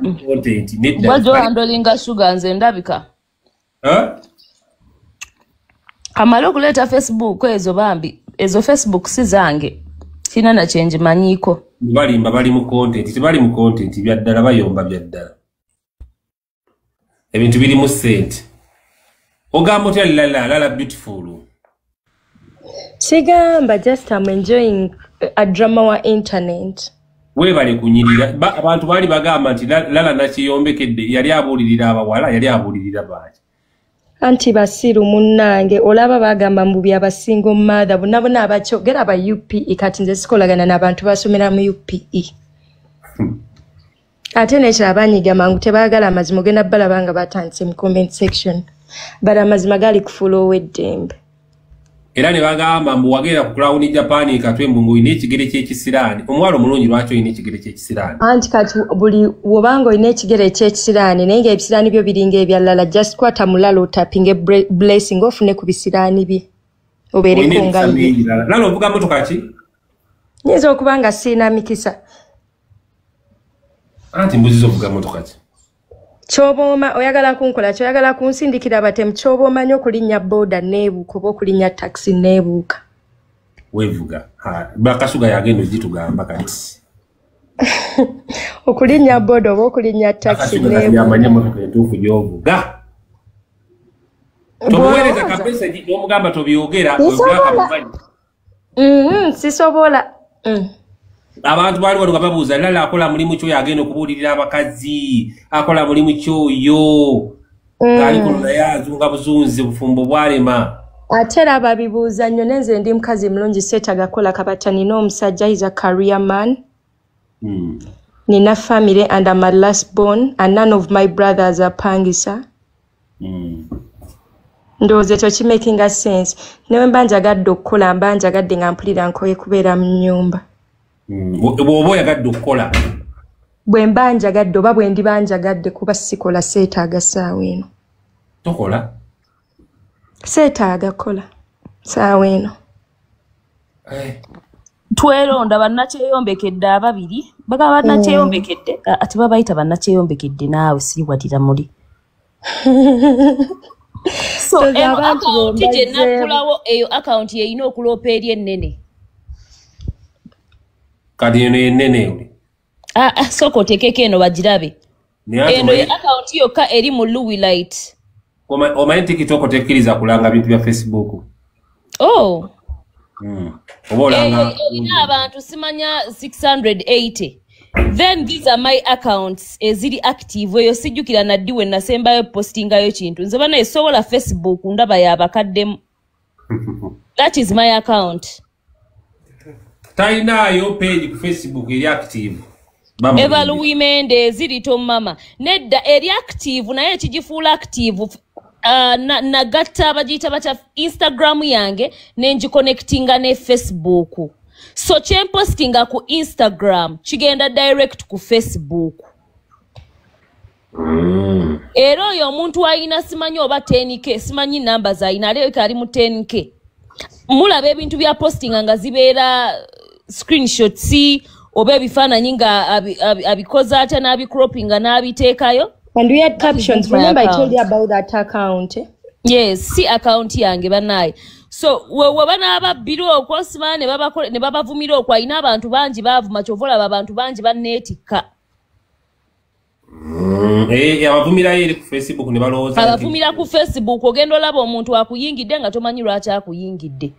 wajo handolinga Sugar nze ndabika. Kamala okuleta Facebook ezo bambi ezo Facebook si zange sina na change manyiko. Balimba bali mu content tebali mu content bya ddala bayomba bya ddala. Ebintu biri mu sente. Ogamba otya lala beautiful. Sigamba just I'm enjoying a drama wa internet. Webale kunyirira abantu bali bagamba nti lala nakiyombekedde yali abulirira abawala yali abulirira baaki. Anti basiru munnange olaba bagamba mbu bya basingo mother bonabona abakyogera ba UPE kati nze sikolagana n'abantu basomera mu UPE. Ate nekira abanyiga mangu tebagala amazima ogenda balaba nga batandise mu comment section. Bali amazima gali kufuula ow'eddembe. Era ne bagamba mbu wagenda ku Crown Japan katwembu ng'olina ekigere ky'ekisiraani. Omuwala omulungi lwaki olina ekigere ky'ekisiraani? Anti kati buli wobanga olina ekigere ky'ekisiraani naye ng'ebisiraani byo biringa ebyalala just kwata mulala otapinge blessing ofune ku bisiraani bye. Obeereko nga ye. Lala ovuga motoka ki? Nyinza okuba nga siina mikisa. Anti mbuzizo ovuga motoka ki? Chobooma oyagala kunkola kyoyagala kunsindikira batemu chobooma nnyo okulinnya boda neebuuka oba okulinnya taxi neebuuka. Wevuga. Black Sugar yagenda ogitugamba kati. Okulinnya boda oba okulinnya taxi neebuuka. Yamanya motoka entuufu gy'ovuga. Tomuweereza kapesa n'omugamba tobyogera. Sisobola. Abantu bali wano babuuza lala akola mulimu kyo yagenda okubuulirira abakazi akola mulimu kyoyo kali kuno yazunga buzunzi bufumbo bwalema ate era babibuuza nnyo nenze ndi mukazi mulungi seetaga kola kabata nina omusajja is a career man nina family and I'm a last born and none of my brothers are pangisa ndowooza ekyo kimakinga sense newe mba njagadde okukola mba njagadde nga mpulira nkoye kubeera mu nnyumba. Bw'oba oyagadde okukola. Bwe mba njagadde oba bwe ndiba njagadde kuba sikola seetaaga ssaawa eno. Tokola? Seetaaga kola ssaawa eno. Tweronda bannakyeyombekedde ababiri bagaba bannakyeyombekedde ati babayita bannakyeyombekedde naawe siriwadira muli. So akaunti gye naggulawo eyo akaunti yeyina okuloopa eri ennene. Kati eno ennene oli? Sooka oteekeko eno bagirabe. Eno ye akaunti yokka eri mu Luwilite. Omanyi TikTok tekkiriza kulanga bintu bya Facebook. Oh. Erina abantu simanya 680. Then these are my accounts eziri active eyo sijjukira naddi we nasembayo postingayo kintu nze bana esobola Facebook ndaba yabakaddemu. That is my account. Tainayo page ku Facebook eri active. Eva Luwimende eziri Tom Mama nedda eri active naye ekigifuula active nagatta abagiyita batya Instagram yange nenjiconnectinga ne Facebook. So kyempostinga ku Instagram kigenda direct ku Facebook. Era oyo omuntu ayina simanyi oba 10k simanyi numbers ayina aleka ali mu 10k. Mulaba ebintu bya postinga nga zibeera screenshots oba ebifaananyi nga abikoza atya n'abicroppinga n'abiteekayo. And we had captions. Remember I told you about that account. Yes, si account yange banaye. So we bana ababbira okwo simana ne babavumira okwo ayina abantu bangi bavuma kyovola abantu bangi banneetikka. Abavumira eri ku Facebook ne balowooza. Abavumira ku Facebook ogenda olaba omuntu akuyingidde nga tomanyi lwaki akuyingidde.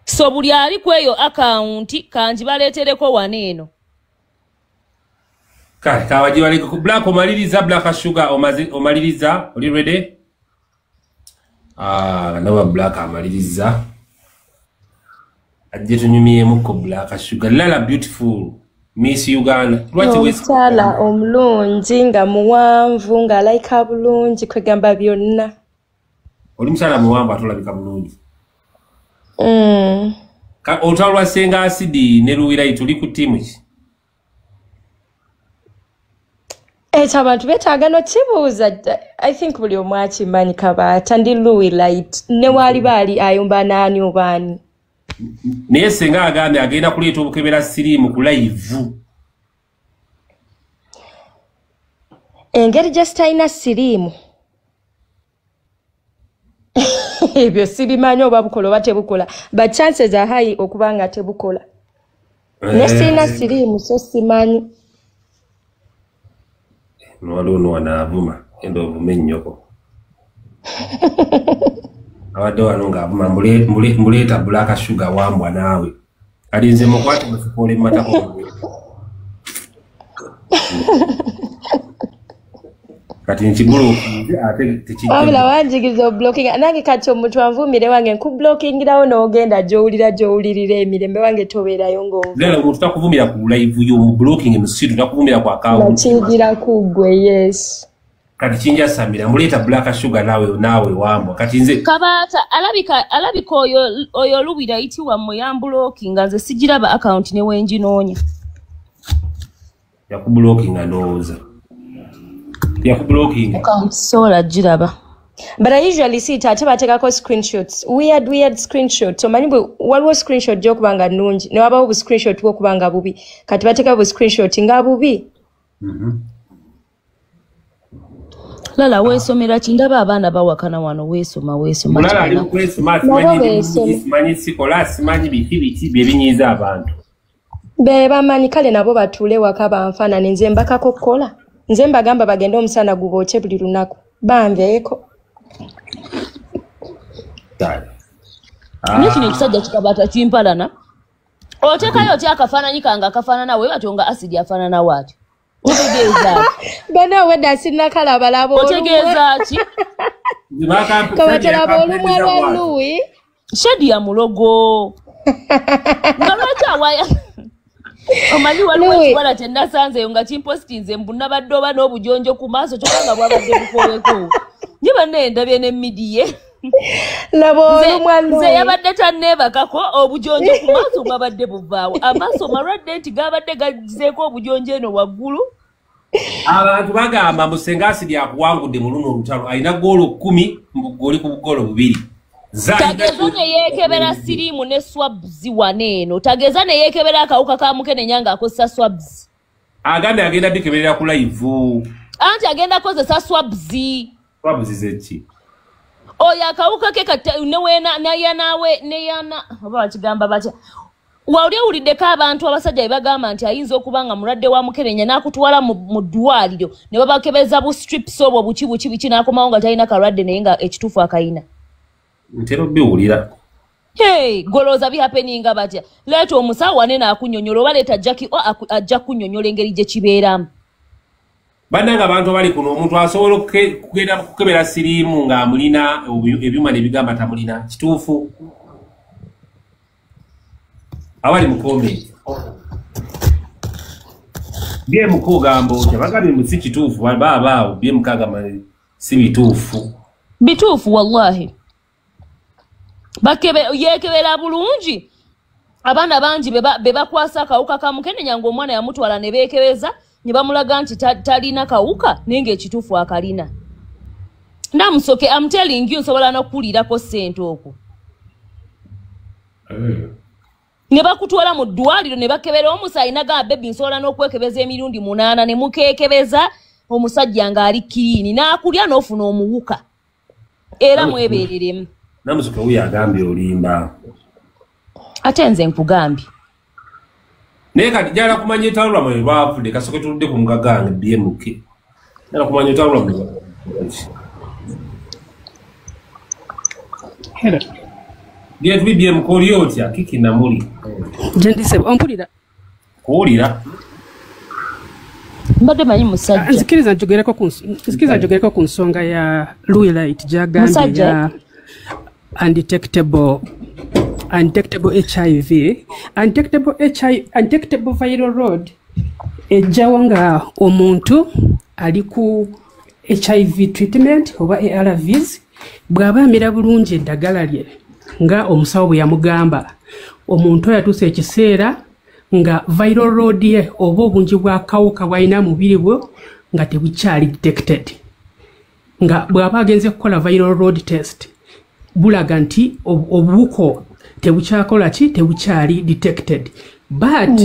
So buli ali ku eyo account kanji baleetereko waneeno. Kale kawaji wale ku Black omaliriza Black Sugar omaliriza oli ready? Nawa Black amaliriza. Ajje tunyumiyemu ko Black Sugar. Lala beautiful. Miss Uganda. Lwaki wesi sala omulungi nga muwanvu nga like bulungi kwegamba byonna. Oli msala muwanvu atolabika bulungi. Ka otawwa senga asidi ne Luwilite tuli ku timu ki? Abantu betaaga no kibuuza. I think buli omu akimanyi Kabaata ndi Luwilite ne wali baali ayumba naani obaani. Naye senga agambye agenda kuleeta obukebera siriimu ku live. Engeri just ayina siriimu. Ebyo sibimanyi oba bukola oba tebukola. But chances are high okuba nga tebukola. Nesina siriimu so simanyi. Nwalo wanaavuma endo ovumennyoko. Abadde wano ng'avuma muleeta Black Sugar wambwa naawe. Kali nze mukwate musipole matako. Kati nkiblocking ate tekijja. Wabula wanjigiriza blocking nange kati omuntu anvumire wange nkublockingira n'ogenda gy'owulirira emirembe wange tobeerayo ng'ova. Lero omuntu takuvumira ku live yo mu blocking musitu takuvumira ku account. Nakigira kuggwe yes. Kati kinja samira muleeta Black Sugar naawe wambwa. Kati nze Kabaata alabika oyo Luwilite wammwe yamblockinga nze sigiraba account ne wenginoonya. Yakublockinga ndowooza. Yakublockinga. Sola giraba. But I usually see it ate bateekako screenshots. Weird screenshots. Omanyi bwe waliwo screenshot gy'okubanga nnungi ne wabawo bu screenshot bw'okubanga bubi. Kati bateeka bu screenshot nga bubi. Lala weesomera ki ndaba abaana bawakana wano weesoma. Mulala ali kwesoma simanyi sikola simanyi biki byebinyiiza abantu. Be bamanyi kale nabo batuule waka banfaanane nze mbakako kukola. Nze mbagamba bagende omusana gubooke buli lunaku. Banveeko. Ni kino ekisajja kikabaata kimpalana. Oteekayo otya akafaananyi kange akafaanana we batyo nga asidi afaanana waatyo. Otegeeza ki? Bana wedda sinnakalaba laba olumwe. Otegeeza ki? Kabatera olumwe lwa Louis. Shedi ya mulogo. Nga lwaki awaya. Omanyi waliwo ekiwala kye nasanzeyo nga kimpostinze mbunabadde oba n'obujonjo ku maaso kyokka nga bwabadde bukoleko. Nye banne ndabye ne midiye. Nze yabadde tannebakako obujonjo ku maaso bwabadde buvaawo. Amaaso malwadde nti gabadde gagizeeko obujonjo eno waggulu. Abantu bagamba Musengasidi akuwangudde mu luno olutalo alina goolo 10 mu gooli ku goolo 2. Tageza ne yeekebera siriimu ne swabs waneeno. Tageza ne yeekebera akawuka ka Mukenenya ng'akozesa swabs. Agambye agenda bikeberera ku live. Anti agenda kozesa swabs. Swabs zeki. Oya akawuka ke neweena neyana oba bakigamba batya. Wawulya wuliddeko abantu abasajja be bagamba nti ayinza okuba nga mulwadde wa Mukenenya n'akutwala mu ddwaliro ne babakebeza bu strips obwo buki n'akomawo nga talina kalwadde naye nga ekituufu akayina. Ntero biwulira. Hey, goloza bihapeninga batya. Leeta omusawo wane n'akunnyonnyola oba leeta Jackie ajja kunnyonnyola engeri gye kibeeramu. Bannanga abantu bali kuno omuntu asobola kugenda kukebera siriimu ng'amulina ebyuma ne bigamba tamulina kituufu. Awali mukome. Bye mukogambo kyabagambye mu si kituufu baba bye mukagamba si bituufu. Bituufu wallahi. Yekebera bulungi. Abaana bangi be bakwasa akawuka ka Mukenenya ng'omwana yamutwala ne beekebeza ne bamulaga nti talina kawuka naye ng'ekituufu akalina. Namusoke I'm telling you nsobola n'okukulirako ssente okwo. Ne bakutwala mu ddwaliro ne bakebera omusaayi naga bebi nsobola n'okwekebeza emirundi 8 ne mukeekebeza omusajja ng'ali kiriini n'akulya n'ofuna omuwuka. Era mwebeereremu. Namusoke uyo agambye olimba. Ate nze nkugambye. Naye kati jala kumanya etawulwa mwe baafudde kasoke tuludde ku mugagange BMK. Jala kumanya etawulwa mwe. Hello. Ndiye tubi BMK oli otya kiki na muli. Jendise ompulira. Kuwulira. Mbadde manyi musajja. Nzikiriza njogereko ku nsonga ya Louis Light gyagambye ya undetectable HIV, undetectable viral load ejjawo nga omuntu ali ku HIV treatment oba ARVs bw'aba amira bulungi eddagala lye nga omusawo bwe yamugamba omuntu yatuuse ekiseera nga viral load ye oba obungi bw'akawuka bw'alina mubiri bwe nga tebukyali detected nga bw'aba agenze kukola viral load test bulaga nti obuwuka tebukyali detected but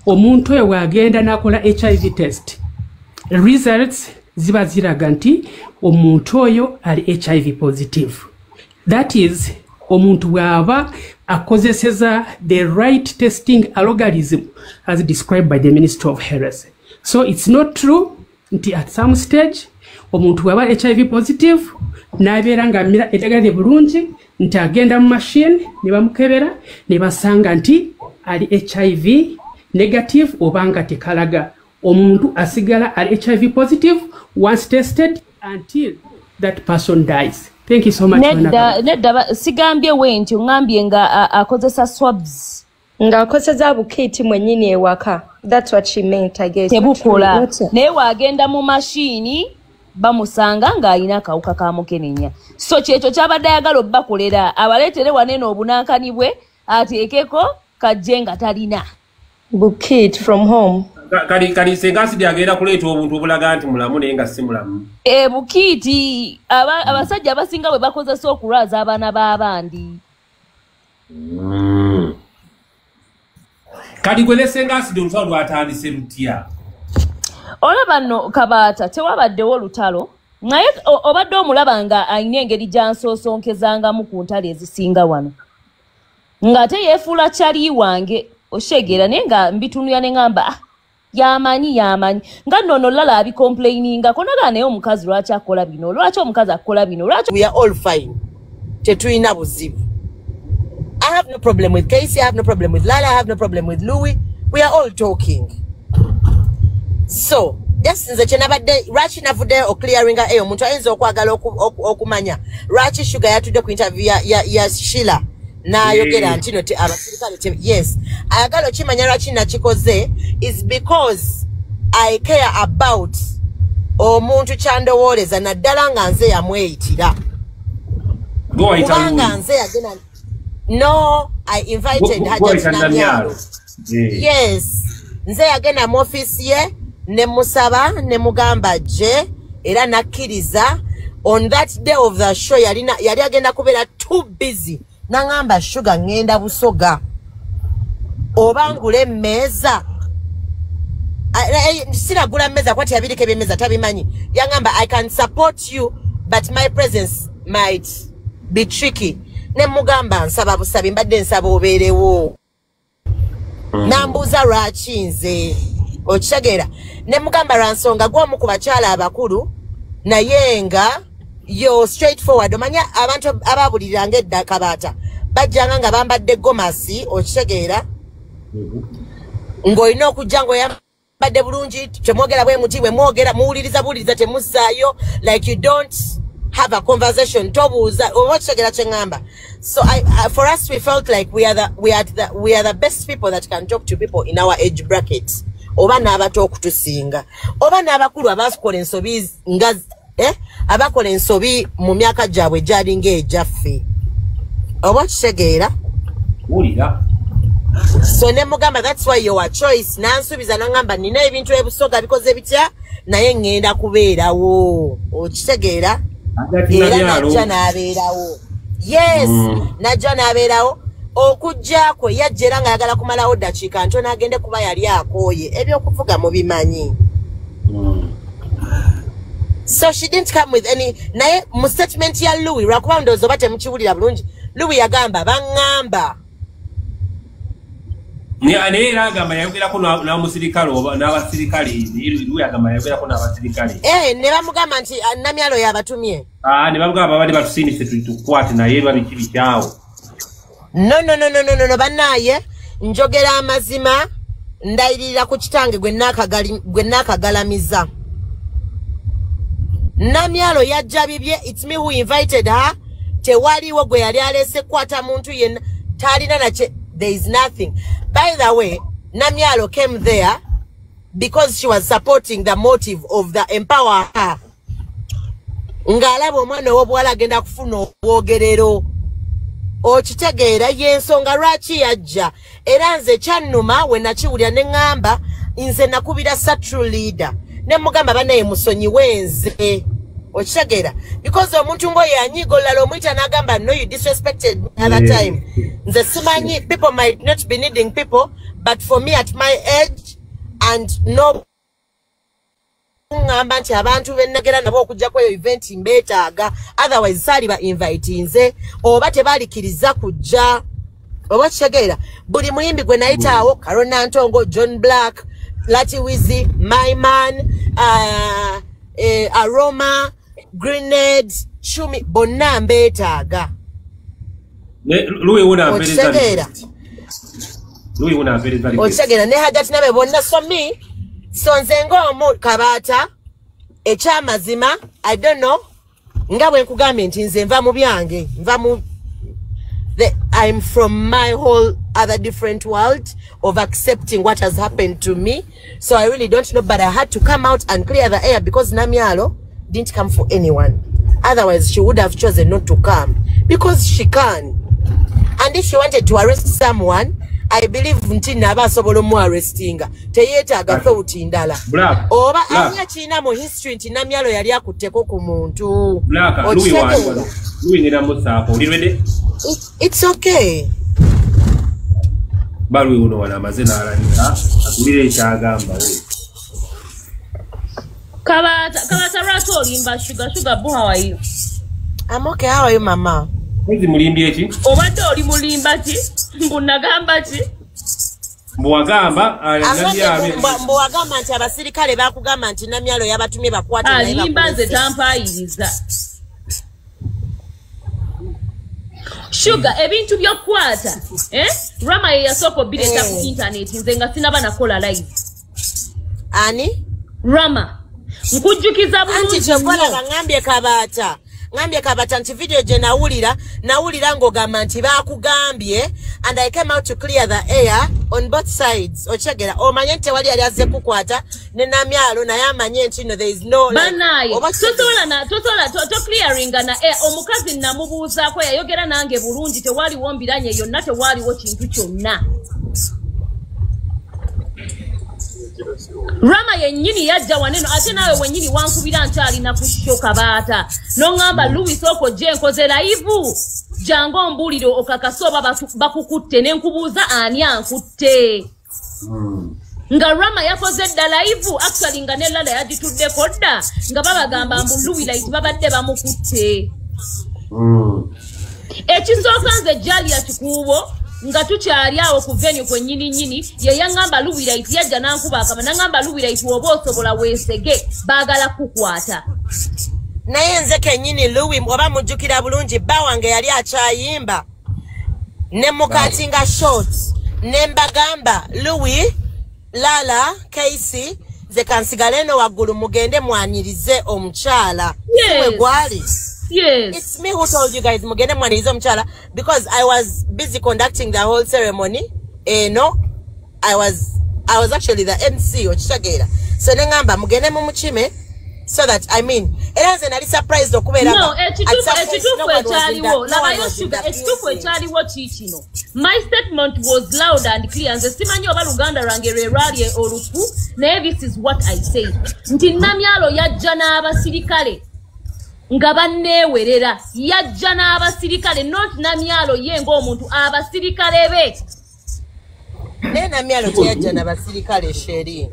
omuntu oyo bw'agenda n'akola HIV test results ziba ziraga nti omuntu oyo ali HIV positive. That is omuntu bw'aba akozeseza the right testing algorithm as described by the Ministry of Health. So it's not true nti at some stage omuntu bw'aba HIV positive n'abeera ng'amira eddagala lye bulungi nti agenda mu machine ne bamukebera ne basanga nti ali HIV negative oba nga tekalaga. Omuntu asigala ali HIV positive once tested until that person dies. Thank you so much. Nedda sigambye wenti ngambye nga akozesa swabs. Nga akozesa bukiti mwennyini ewaka. That's what she meant, I guess. Tebukola. Naye wagenda mu mashini bamusanga ng'alina akawuka ka Mukenenya. So kyekyo kyabadde ayagala obbakolera abaleetere wanene obunankani bwe ateekeko kajje nga talina. Bukit from home. Kali Sengasidi agenda kuleeta obuntu obulaga nti mulamu naye nga si mulamu. Bukiti abasajja abasinga bwe bakozesa okulwaza abaana b'abandi. Kali gwe ne Sengasidi olutalo lwatandise lutya? Olaba nno Kabaata tewabaddewo olutalo naye obadde omulaba nga alina engeri gyansoosonkezangamu ku ntalo ezisinga wano ng'ate yeefuula kyali wange osheegera naye nga mbitunulya ne ngamba yamanyi nga nnono lala abicomplainingako naga naye omukazi lwaki akola bino lwaki omukazi akola bino lwaki. We are all fine. Tetulina buzibu. I have no problem with Casey, I have no problem with Lala, I have no problem with Louis. We are all talking. So, just nze kyenabadde lwaki navudde oclearinga eyo omuntu ayinza okwagala okumanya lwaki Sugar yatudde ku interview ya Sheila n'ayogera nti no abasirikale yes ayagala okimanya lwaki nakikoze is because I care about omuntu kyandowooleza naddala nga nze yamweyitira kubanga nze yagenda no I invited Hajjati Namyalo. Yes nze yagenda mu office ye ne musaba ne mugamba je era nakkiriza. On that day of the show yali agenda kubeera too busy nangamba Sugar ngenda Busoga obangule meza sinagula meza kwati yabirike byemeza tabimanyi yangamba I can support you but my presence might be tricky ne mugamba nsaba busabi mbadde nsaba obeerewo nambuuza lwaki nze okitegeera ne mugamba lwansonga gwomu ku bakyala abakulu naye nga yo straightforward omanya abantu ababuliranga edda Kabaata bajjanga nga bambadde gomasi okitegeera ng'olina okujja ng'oyambadde bulungi temwogera bwe muti bwe mwogera muwuliriza temuzzaayo like you don't have a conversation tobuuza oba okitegeera kye ngamba. So for us we felt like we are the best people that can talk to people in our age bracket oba n'abato okutusinga oba n'abakulu abakola ensobi nga abakola ensobi mu myaka gyabwe gyalinga ejaffe oba okitegeera wulira. So ne mugamba that's why your choice nansubiza nangamba nina ebintu ebusoga bikoze bitya naye ngenda kubeerawo okitegeera era najja n'abeerawo. Yes najja n'abeerawo okujja kwe yajja era nga yagala kumalawo ddakiika ntono agende kuba yali akooye ebyokuvuga mu bimanyi. So she didn't come with any naye mu statement ya Louis lwakuba ndowooza oba temukiwulira bulungi Louis yagamba baŋŋamba naye era agamba yayogerako n'omusirikale oba n'abasirikale Louis agamba yayogerako n'abasirikale ne bamugamba nti Namyalo yabatumye ne bamugamba babadde batusindise tukwate naye babiki bikyawo. No bannaaye njogera amazima ndayirira ku kitange gwe naakagalamiza. Namyalo yajja bibye it's me who invited her tewaliwo gwe yali alese kwata muntu yenna talina nache there is nothing. By the way Namyalo came there because she was supporting the motive of the empower her ng'alaba omwana ow'obuwala agenda kufuna obwogerero okitegeera y'ensonga lwaki yajja era nze kyannuma we nakiwulira ne ŋŋamba nze nakubira satru leader ne mugamba banaye musonyiwe nze okitegeera because omuntu ng'oyo yanyiigolala omuyita n'agamba no you disrespected other time nze simanyi people might not be needing people but for me at my age and no ngamba nti abantu bennagera nabo okujja kweyo event mbeetaaga otherwise saali ba invite nze oba tebaalikiriza kujja oba kitegeera buli muyimbi gwe nayitaawo Karona Ntongo John Black Lati Wizi My Man Aroma Grenade Chumi bonna mbeetaaga Louis wuna mpereza okitegeera ne Hajjati nabe bonna so me so nze ng'omu Kabaata ekyamazima I don't know nga bwe nkugambye nti nze nva mu byange I'm from my whole other different world of accepting what has happened to me. So I really don't know, but I had to come out and clear the air because Namyalo didn't come for anyone. Otherwise, she would have chosen not to come because she can. And if she wanted to arrest someone, I believe Ntina basobola mu arrestinga. Teyetaaga thought ndala. Oba anya china mu history nti Namyalo yali akutteko ku muntu. Louis ngina musaako. Uli ready? It's okay. Balwi uno wana mazina alanga atulire ekyagamba we. Kabaata rato olimba sugar boo, how are you? I'm okay, how are you mama? Mwezi mulimbi eki? Obadde oli mulimba ki? Mbunagamba ki? Mbwagamba mbwagamba nti abasirikale bakugamba nti Namyalo yabatumye bakwate naye alimba nze tampayiriza. Sugar ebintu byokwata Rama ye yasoko bileta ku internet nze nga sinaba nakola live. Ani? Rama nkujjukiza bulungi anti chokola bangambye Kabaata ngambye Kabata nti video je nawulira ng'ogamba nti bakugambye and I came out to clear the air on both sides. Ochegera omanye nti wali yali azze kukwata ne Namyalo naye amanye nti no there is no banaye tosobola clearing na air omukazi namubuuzaako yayogera nange bulungi tewaliwo mbiranye yonna tewaliwo kintu kyonna. Rama yennyini yajja waneno ate nawe wennyini wankubira nkyalina ku show Kabata n'ongamba Louis Oko je nkoze live jango mbuliro okakasa oba bakukutte ne nkubuuza ani ankutte nga Rama yakoze dda live actually nga ne Lala yagituddeko dda nga babagamba mbu Louis Light babadde bamukutte ekisooka nze jali ya kikuubo nga tukyali awo ku venue kwennyini ye yaŋŋamba Louis Light yajja n'ankuba akama n'aŋŋamba Louis Light oba osobola weesege baagala kukwata naye nze kennyini Louis oba mujjukira bulungi bba wange yali akyayimba ne mukatinga shorts ne mbagamba Louis Lala Casey ze kansigale eno waggulu mugende mwanirize omukyala we gwali. Yes. It's me who told you guys mugende mwanirize omukyala because I was busy conducting the whole ceremony. No, I was actually the MC okitegeera. So nengamba mugende mumuchime so that I mean era nze nali surprised okubeera no ekitufu ekyaliwo labayo Sugar ekitufu ekyaliwo kiikino. My statement was loud and clear nze simanyi oba Luganda lwange lwe lwali olufu naye this is what I said nti Namyalo yajja n'abasirikale nga banneewerera yajja n'abasirikale not Namyalo ye ng'omuntu abasirikale be ne Namyalo teyajja n'abasirikale sheri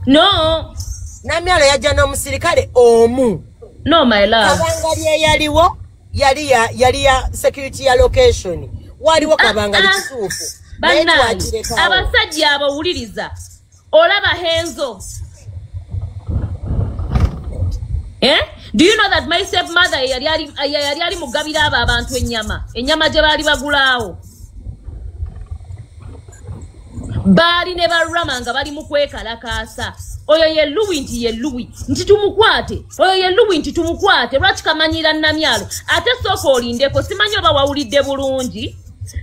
no Namyalo yajja n'omusirikale omu. No my love. Kabangali eyaliwo yali ya security ya location. Waliwo kabangali kituufu. Banaye abasajja abawuliriza olaba Henzo. Do you know that my stepmother yali mugabira abo abantu ennyama gye baali bagulaawo baali ne barama nga bali mu kwekalakaasa oyo ye Louis nti ye Louis nti tumukwate oyo ye Louis nti tumukwate lwaki kamanyira Namyalo ate sooka olindeko simanyi oba wawulidde bulungi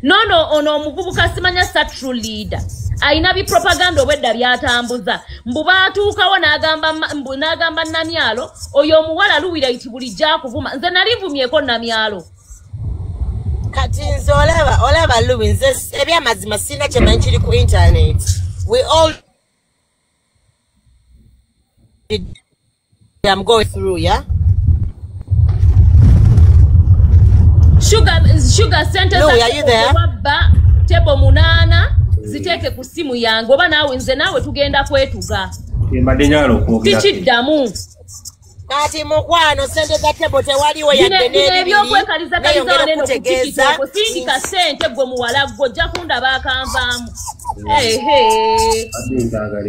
nono ono omuvubuka simanya sa true leader ayina bipropaganda obwedda byatambuza mbu baatuukawo n'agamba Namyalo oyo omuwala Louis Light bulijja akuvuma nze nali nvumyeko Namyalo kati nze olaba Louis nze ebyamazima sina kyemanyi kiri ku internet we all I'm going through, yeah? Sugar center Louis, are you there? Tebo munana ziteke ku simu yange oba naawe nze naawe tugenda kwetuga tikiddamu kati mukwano sente za tebo tewaliwo yadde n'ebyokwekalizakaliza kutegeeza sindika sente gwe muwala gwo ojja kundaba akanvaamu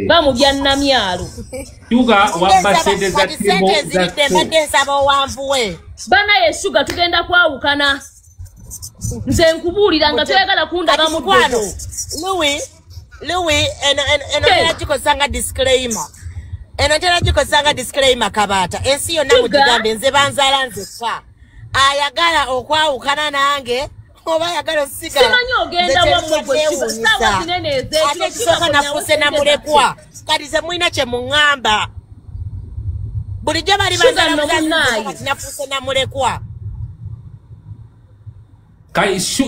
bamubya Namyalo mbadde nsaba owanvuwe banaye Sugar tugenda kwawukana nze nkubuulira nga toyagala kundaba mu ddwano Louis eno teragikozanga disclaimer eno teragikozanga disclaimer Kabata ensi yonna mugigambe nze banzaala nzekka ayagala okwawukana nange oba ayagala osigala simanyi ogenda wammwe gwe saawa zinene ate kisooka nafuuse namulekwa kati ze mulina kye muŋŋamba bulijjo bali banzaala nafuuse namulekwa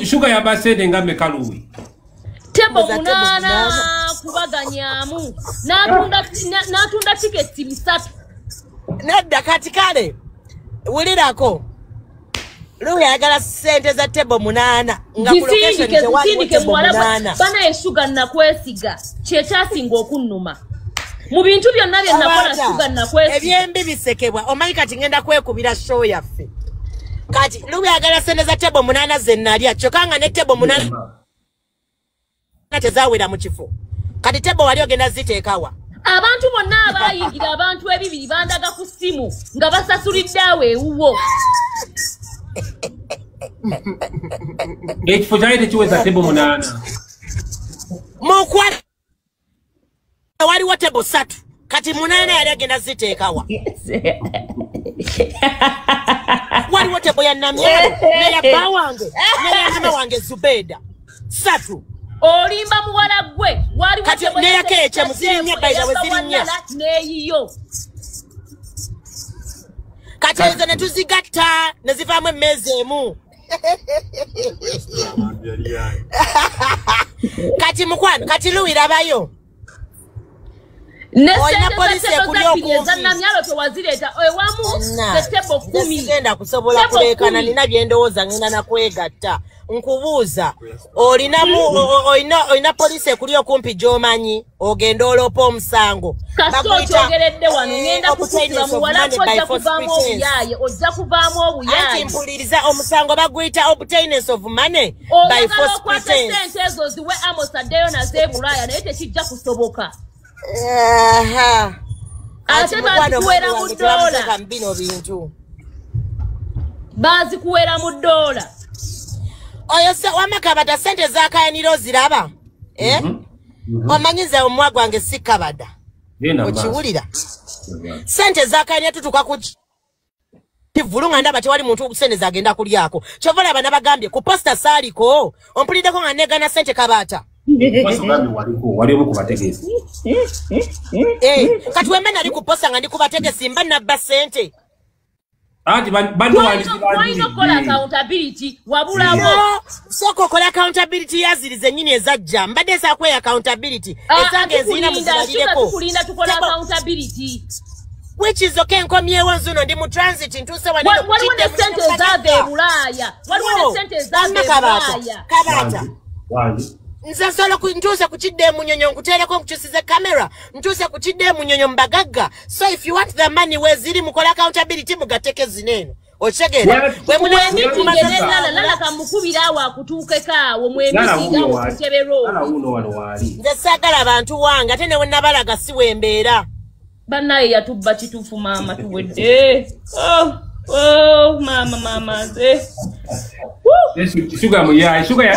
Sugar yabasede nga meka Louis tebo munana kubaganyaamu n'atunda tiketi 3 nedda kati kale wulirako Louis ayagala sente za tebo 8 nga ku location tewaliwo tebo 8 banaye Sugar nakwesiga kyekyasinga okunnuma mu bintu byonna bye nakola Sugar nakwesiga ebyembi bisekebwa omanyi kati ngenda kwekubira show yaffe kati Louis ayagala sente za tebo 8 ze nalya kyokka nga ne tebo 8 tezawera mu kifo kati tebo wali ogenda ziteekawa abantu bonna abayingira abantu ebibiri bandaga ku simu nga basasulidde awo ewuwo ekifo kyali tekiweza tebo 8 mukwata waliwo tebo 3 kati 8 yali agenda ziteekawa waliwo tebo ya namyalo neya bba wange neya mama wange Zubeda satu olimba muwala gwe wali kati neya keche muzirinya baida wezirinya neyiyo kati ezo netuzigatta nezivaamu emmezi emu kati mukwano kati luwirabayo oyina polisi ekuli okumpi tewazireta ewamu tebo 10 sigenda kusobola kulekana nina byendowooza ngenda nakwegatta nkubuuza olina polisi ekuli okumpi gy'omanyi ogenda olopa omusango kasitokyogeredde wano ngenda kukutira muwala ojja kuvaamu obuyaye ojja kuvaamu obuyaye anti mpuliriza omusango baguyita obtainance of money by force pretense sente ezo ziwe Amos addeyo nazeebulaaya naye tekijja kusoboka ate bazikuwera mu ddoola bino bintu bazikuwera mu ddoola oyo wamakabada sente zakayanira oziraba omanyiza omwa gwange si kabada okiwulira sente zakayanira tutuka ku kivulunga ndaba tewali muntu sente zagenda kulyako kyovola abana bagambye ku posta saaliko ompuliddeko nga negana sente kabata kati wemba nali ku posta nga ndi kubategesi mba nabba sente walina okukola accountability wabulawo sooka okola accountability yazirize ennyini ezajja mbadde esakweya accountability ezange ezirina muzibalireko tukulinda tukola accountability which is okay nkomyewo nzuno ndi mu transit ntuse waliwo ne sente ezaava e Bulaaya waliwo ne sente ezaava e Bulaaya kabata nze nsobola ntuuse ku kidde munyonyo nkuteereko nkukyusize kamera ntuuse ku kidde munyonyo mbagagga so if you want the money weziri mukola accountability mugateke zineeno okitegeera lala kamukubira awo akutuukeko awo mwemisinga mukuteberoobi nze saagala abantu wange ate newe nabalaga si wembeera bannaye yatubba kituufu maama tuwedde mama nze Sugar muyaye, sugar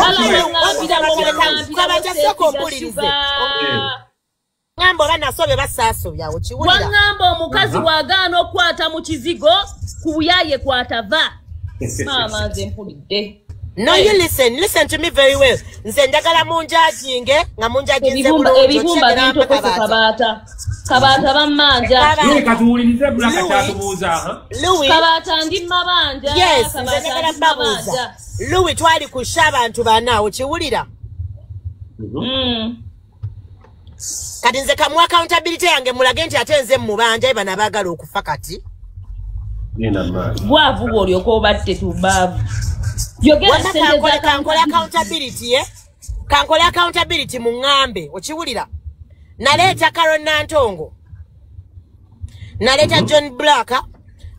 Ngambo banasobe basaasobya okiwulira. Wangamba omukazi wagaana okwata mu kizigo ku buyaye kwatava. Mama nze mpulidde. No, you listen to me very well. Nze njagala munjajinge nga munjajinze bulungi. Ebibumba bintu ko kabata. Kabata bamanja. Yule katuulirize bulaka kyatubuuza. Louis. Kabata ndi mabanja. Yes, kabata mabanja. Louis twali kusha abantu bana okiwulira. Kati nze kamwa accountability yange mulage nti ate nze mubanja ebana baagala okufa kati. Bwavu bw'olyoka obatte tubaavu. Kankola accountability kankola accountability mu ngambe okiwulira. Naleta Carol Nantongo. Naleta John Black,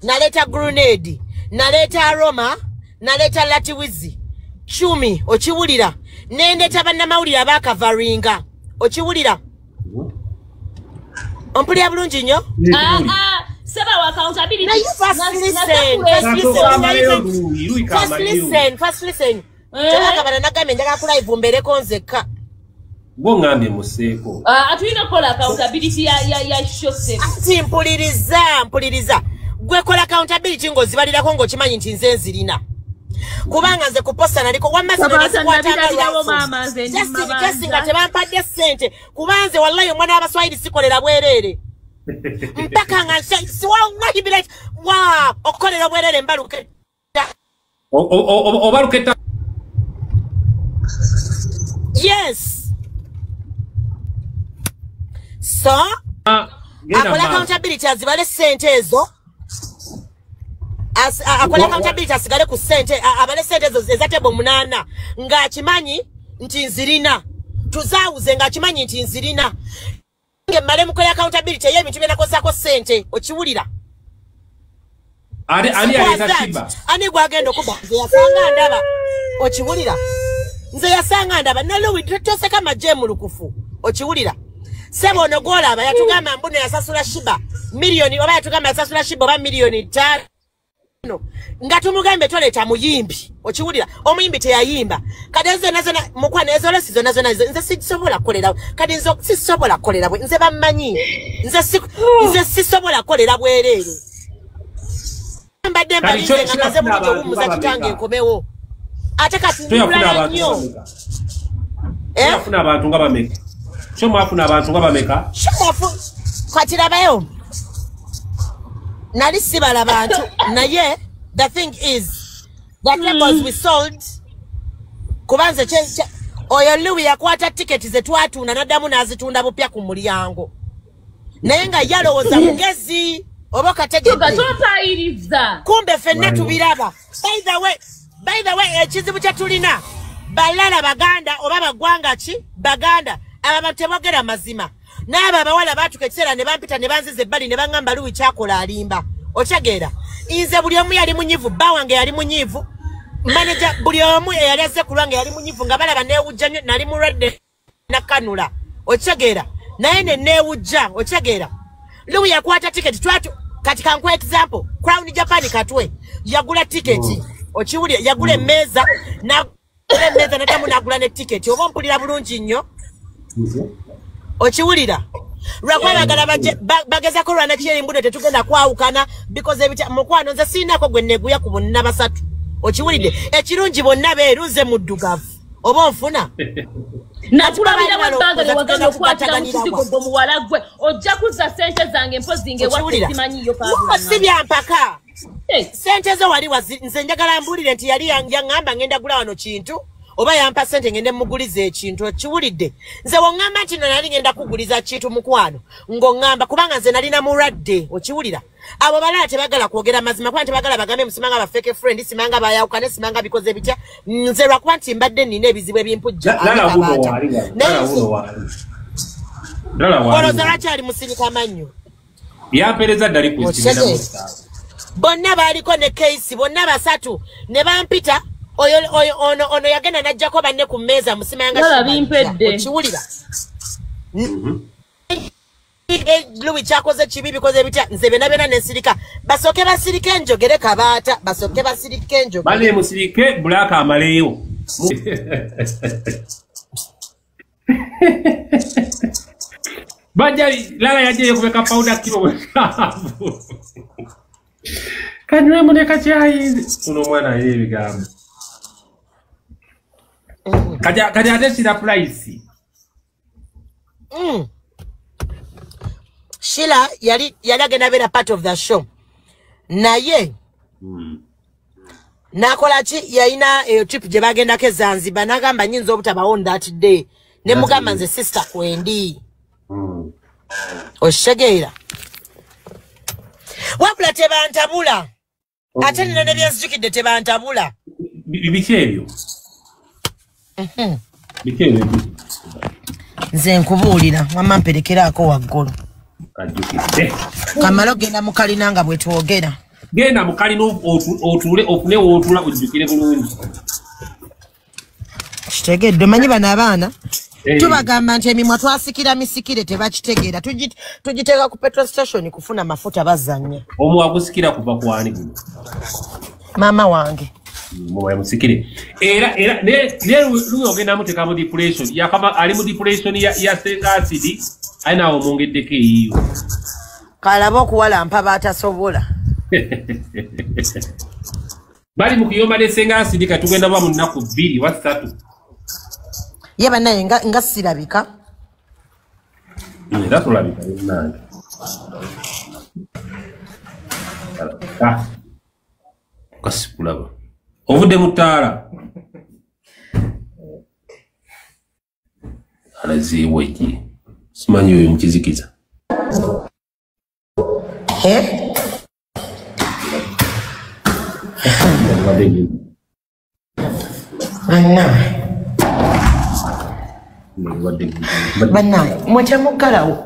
naleta Grenade, naleta Roma, naleta Latiwizi. Chumi okiwulira. Nendeta bannamawulire abakavaringa. Okiwulira. Ompulira bulungi nnyo? Seba wa accountability. Now you first listen. Kabana nagambe njagala kulive mbereko nzeka. Ngambe museko. Atulina kola accountability ya shose. Ati mpuliriza. Gwe kola accountability ngozibalirako ngokimanyi nti nze nzirina. Kubanga nze kuposta naliko wamaze nazikwatanga mama nze ndi mama. Just nga tebampadde sente. Kubanze wallahi omwana w'abaswahili sikolera bwerere. Mpaka nga si wallahi bila wa okolera bwerere mbaluke. Obaluketa. Yes. So, akola accountability azibale sente ezo. Akola accountability asigale ku sente abale sente ezo ezatebo 8 nga akimanyi nti nzirina. Tuzawuze nga akimanyi nti nzirina. Nge male mukola accountability y'ebintu byenakozako sente okiwulira. Ani aleta shiba. Ani gwagenda okuba nze yasanga ndaba okiwulira. Nze yasanga ndaba no Louis toseka maje mu lukufu okiwulira. Sebo no gola aba yatugamba mbuno yasasula shiba milioni oba yatugamba yasasula shiba oba milioni 5 nga tumugambe toleta muyimbi okiwulira omuyimbi teyayimba kati nze nazo mukwana ezo lesizo nazo nze sisobola kolera kati nze sisobola kolera bwe nze bammanyi nze sisobola kolera bwerere mbadde mbalize nga maze buli gyowumuza kitange enkomewo ate kati ndulala nnyo Afuna abantu nga bameka. Mwafuna abantu nga bameka. Kati labayo. Nali sibala abantu naye the thing is that labels we sold kubanze oyo Louis yakwata ticket ze twatunda naddamu nazitunda bupya ku mulyango naye nga yalowooza mugezi oba kategedde kumbe ffenna tubiraba by the way ekizibu kye tulina balala baganda oba bagwanga ki baganda aba tebogera mazima n'abo abawala baatuka ekiseera ne bampita ne banziza ebbali ne baŋŋamba Louis kyakola alimba okyageera nze buli omu yali munyivu bba wange yali munyivu manager buli omu eyali azze ku lwange yali munyivu nga balaba neewujja nnyo nali mulwadde nakanula okyageera naye ne neewujja okyageera Louis yakwata tiketi kati kankwa example Crown Japan katwe yagula tiketi okiwulira yagula emmeeza nadamu nagula ne tiketi oba mpulira bulungi nnyo okiwulira lwakuba bagala bagezako lwana kyerimbude tetugenda kwawukana because ebitya mukwano nze siinako gwe neguya ku bonna basatu okiwulidde ekirungi bonna beeruze muddugavu oba onfuna nakulabira ebbanga lyewagamye okukwatira mu kizigo gwe muwala gwe ojja kuzza ssente zange mpozi ngewaffe simanyiyo si byampaka sente zo wali nze njagala mbuulire nti yali yaŋŋamba ngenda gula wano kintu oba yampa sente ngende muguliza ekintu okiwulidde nze woŋŋamba nti no nali ngenda kuguliza kintu mukwano ng'oŋŋamba kubanga nze nalina mulwadde okiwulira abo balala tebagala kwogera mazima kuba tebagala bagambe musimanga bafeke friend simanga bayawukane simanga bikoze bitya nze lwakuba nti mbadde nina ebizibu ebimpujja oloza lwakyali musirika mannyo yapereza ddali kusikira bonna baaliko ne keisi bonna basatu ne bampita ono yagenda najjako banne ku mmeeza musimanga okiwulira Louis kyakoze kibi bikoze bitya nze bena nesirika basooke basirike enjogere kabaata basooke basirike enjogere bale musirike bulaka amaleyo bajali lala yaje kubeka powder kilo kanwe muneka chai uno mwana yeye bigambo kaja atesira price Sheila yali agenda bera part of the show naye nakola ki yayina trip gye bagendako Zanzibar nagamba nyinza obutaba on that day ne mugamba nze sister kwendi oshegeera wabula tebantabula ate nina ne byanzijukidde tebantabula biki ebyo biki ebyo nze nkubuulira wamma mperekerako waggulu kamala ogenda mu kalina nga bwe twogera genda mu kalina otule ofune wootula ojjukire bulungi kitegedde manyi bano abaana tubagamba nti emimwa twasikira misikire tebakitegeera tugiteeka ku petrol station kufuna mafuta bazannya omu agusikira kuva kwani guno maama wange mwe musikire era ne ogenda muteka mu depression yakama ali mu depression ya senga acid aina omongeddeko eyiyo kalaba okuwalampa batasobola bali mu kuyomba ne senga acid katugenda ba mu nnaku 2 wa 3 ye banaye nga sirabika era tulabika nange kasikulaba ovudde mutaala alaziibwa eki simanyi oyo mukizikiza banaye mwekyamugalawo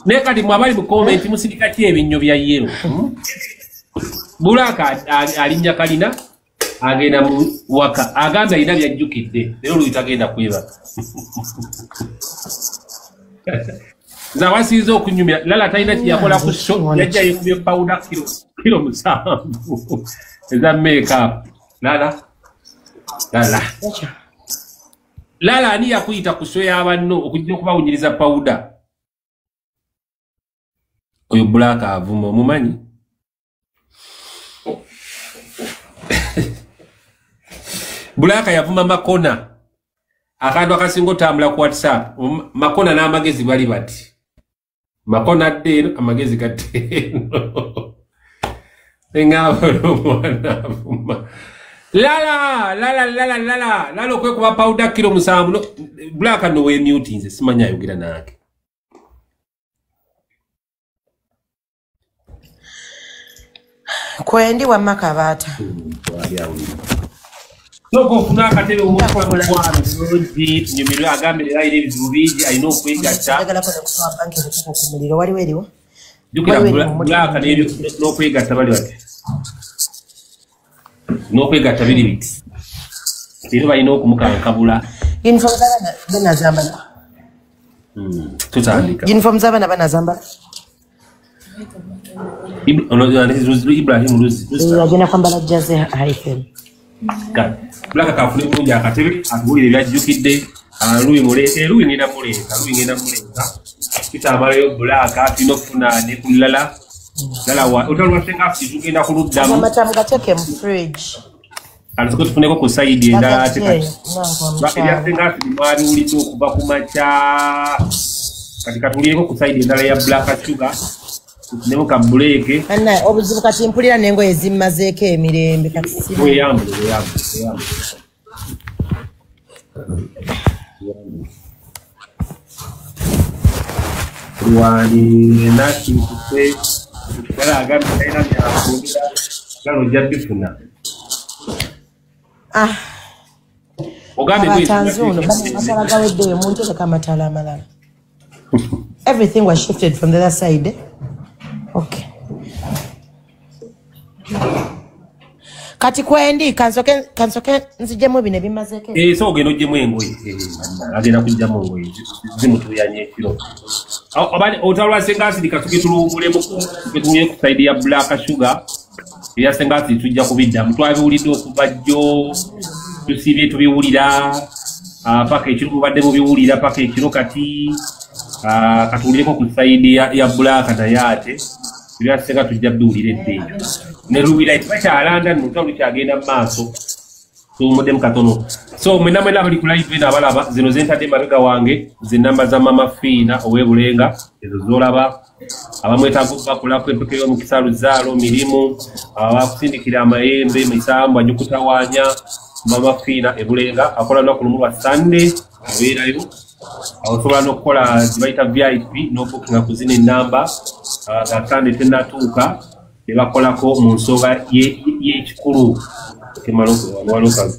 naye kati mwabali mu komenti musirika ki ebinnyo bya yero bulaka alinnya kalina agenda mu waka agamba alina byajjukidde leero luyitagenda kwebaka zawasinze okunyumya lala talina kiyakola ku sho yajja yekubye pawuda kilo 7 eza makeup lala ani yakuyita ku sho y'abanno okujja okubawunyiriza pawuda oyo bulaka avuma omumanyi Bulaka yavuma Makona. Akantu akasinga otambula ku WhatsApp. Makona n'amagezi bali bati. Makona adde amagezi gatte. Ngabo mwana avuma. Lala kwe kuba powder kilo musambu. Bulaka no we mute nze simanya ayogera nake. Kwendi wa makabata. Noko kuna akatebe umukwa mwanzi nyumiro agambira ire bizubiji ayino kwegacha. Ndagala ko kusaba banki kumuliro wali weriwo. Dukira bulaka n'ebyo no kwegacha bali bati. No kwegacha bili biti. Biro bayino okumukankabula. Uniform z'abana zambala. Tutandika. Uniform z'abana banazambala. Ibrahim Ruzi. Yagena kwambala jaze haifel. Bulaka kafune bulungi akatebe atubulire byajjukidde Lui mulete Lui ngenda muleka kitamalayo Bulaka atino kufuna ne kulala lala wa otalwa senga afitugenda kuluddamu amata mgateke mu fridge aliziko tufuneko ku side endala ate bakya senga afimwali ulito okuva ku macha katika tuliyeko ku side endala ya Black Sugar nemo ka break anna obuzibu kati mpulira nengo ezimazeeko emirembe kati simu yambu wani nati kupe wala agami kaina ya kumbira gano jabifuna ogambe mwe tanzuno bana masala gawedde muntu le kama tala malala everything was shifted from the other side. Okay. Kati kwendi kansoke nzijemu bine bimazeke. So ogeno jemu engoyi. Agena kujjamu engoyi. Zimutuyanye ekiro. Abali otalwa sengasi dikasuke tulumulemo kutuye ku side ya Black Sugar. Ya sengasi tujja kubidda mutwabe ulidde okubajjo tusibye tubiwulira paka ekiro badde mu biwulira paka ekiro kati katulireko ku side ya Black Dayate. Bya senga tujja biwulire edde. Ne Ruwira ipakyalanda nutalu kyagenda maaso tumudde katono. So mwena bali ku live na balaba zino zentadde mabega wange zinamba za Mama Fina owebulenga ezo zolaba abamwetaaga bakula kwepeke yo mukisalu zalo mirimu abakusindikira amayembe misambo anyukutawanya Mama Fina ebulenga akola no kulumwa Sunday abeerayo awosobola n'okukola zibayita VIP n'okukinga ku zino ennamba ga Sunday tennatuuka ne bakolako mu nsonga y'ekikulu kemaloka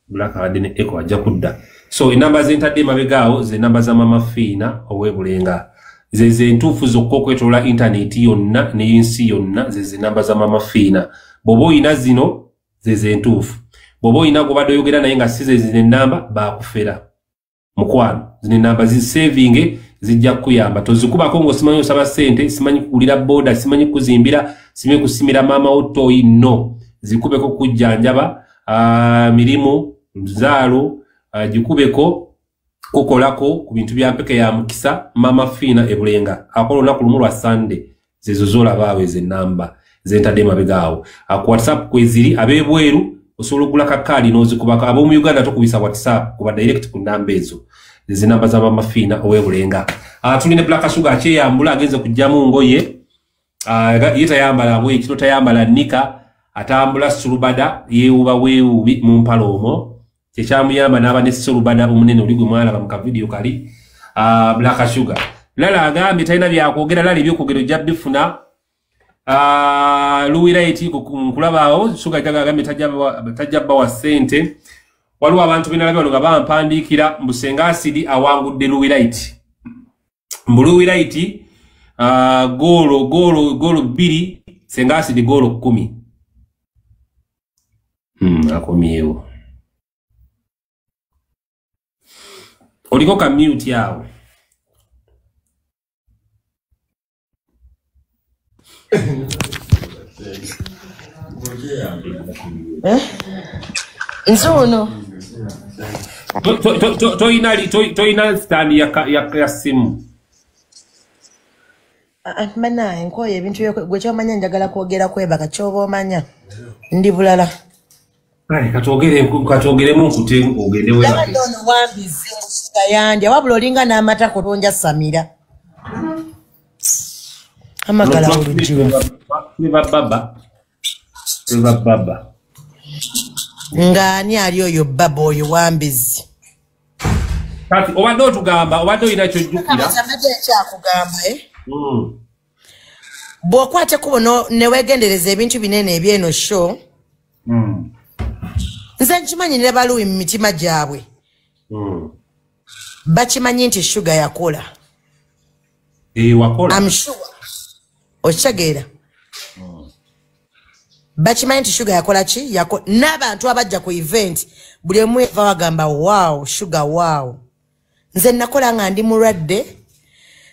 Bulaka adine eko ajja kudda. So enamba zentadde mabegaawo ze namba za Mama Fina owebulenga ze ntuufu zokka okwetoola internet yonna n'ensi yonna ze namba za Mama Fina. Bw'oba oyina zino ze ntuufu. Bw'oba oyina gobadde oyogera naye nga si ze zino ennamba baakufera. Mukwano zino ennamba zisevinge zijja kuyamba. Tozikubako ng'osimanyi osaba ssente, simanyi kukulira boda, simanyi kuzimbira, simanyi kusimira maama otoyi no. Zikubeko kujjanjaba mirimu nzaalo jikubeko kukolako ku bintu bya mpeke ya mukisa Mama Fina ebulenga akola olunaku lumu lwa Sunday zezo zolabaawe ze namba zentadde mabegaawo ku WhatsApp kweziri abebweru osobola okugula kakaali n'ozikubako ab'omu Uganda tokubisa WhatsApp kuba direct ku namba ezo ze namba za Mama Fina owebulenga. Tulina Black Sugar akyeyambula agenze kujjamu ngoye ye tayambala bwe ekiro tayambala nika atambula sulubada yeewuba weewubi mu mpalo omwo kyekyamuyamba n'aba ne sulubada omunene oli gwe mwalaba mu kavidiyo kali Black Sugar. Lala agambye talina byakwogera lala ebyokwogera ojja bifuna Luwiraiti nkulabaawo Sugar agambye tajja bbawa ssente. Waliwo abantu benalabye wano nga bampandiikira mbu Senga Acid awangudde Luwiraiti. Mbu Luwiraiti golo 2 Senga Acid golo 10. Akomyewo. Oliko ka mute yawo. Nzuno. Toina stand ya simu. Mana enkoye ebintu gwe kyomanya njagala kwogera kwebaka kyoba omanya ndi bulala kale katwogere mu nkutengo ogende webaka ono wambizi tayandya wabula olinga n'amata kutonja Samira amagala olujiwe baba ngani ali oyo baba oyo wambizi kati obadde otugamba obadde olina kyojjukira ekyakugamba bw'okwate kubo neweegendereza ebintu binene ebyeno show nze nkimanyi ne baluwi mu mitima gyabwe bakimanyi nti Sugar yakola wakola I'm sure okitegeera bakimanyi nti Sugar yakola ki n'abantu abajja ku event buli emu eva bagamba wow Sugar wow nze nakola nga ndi mulwadde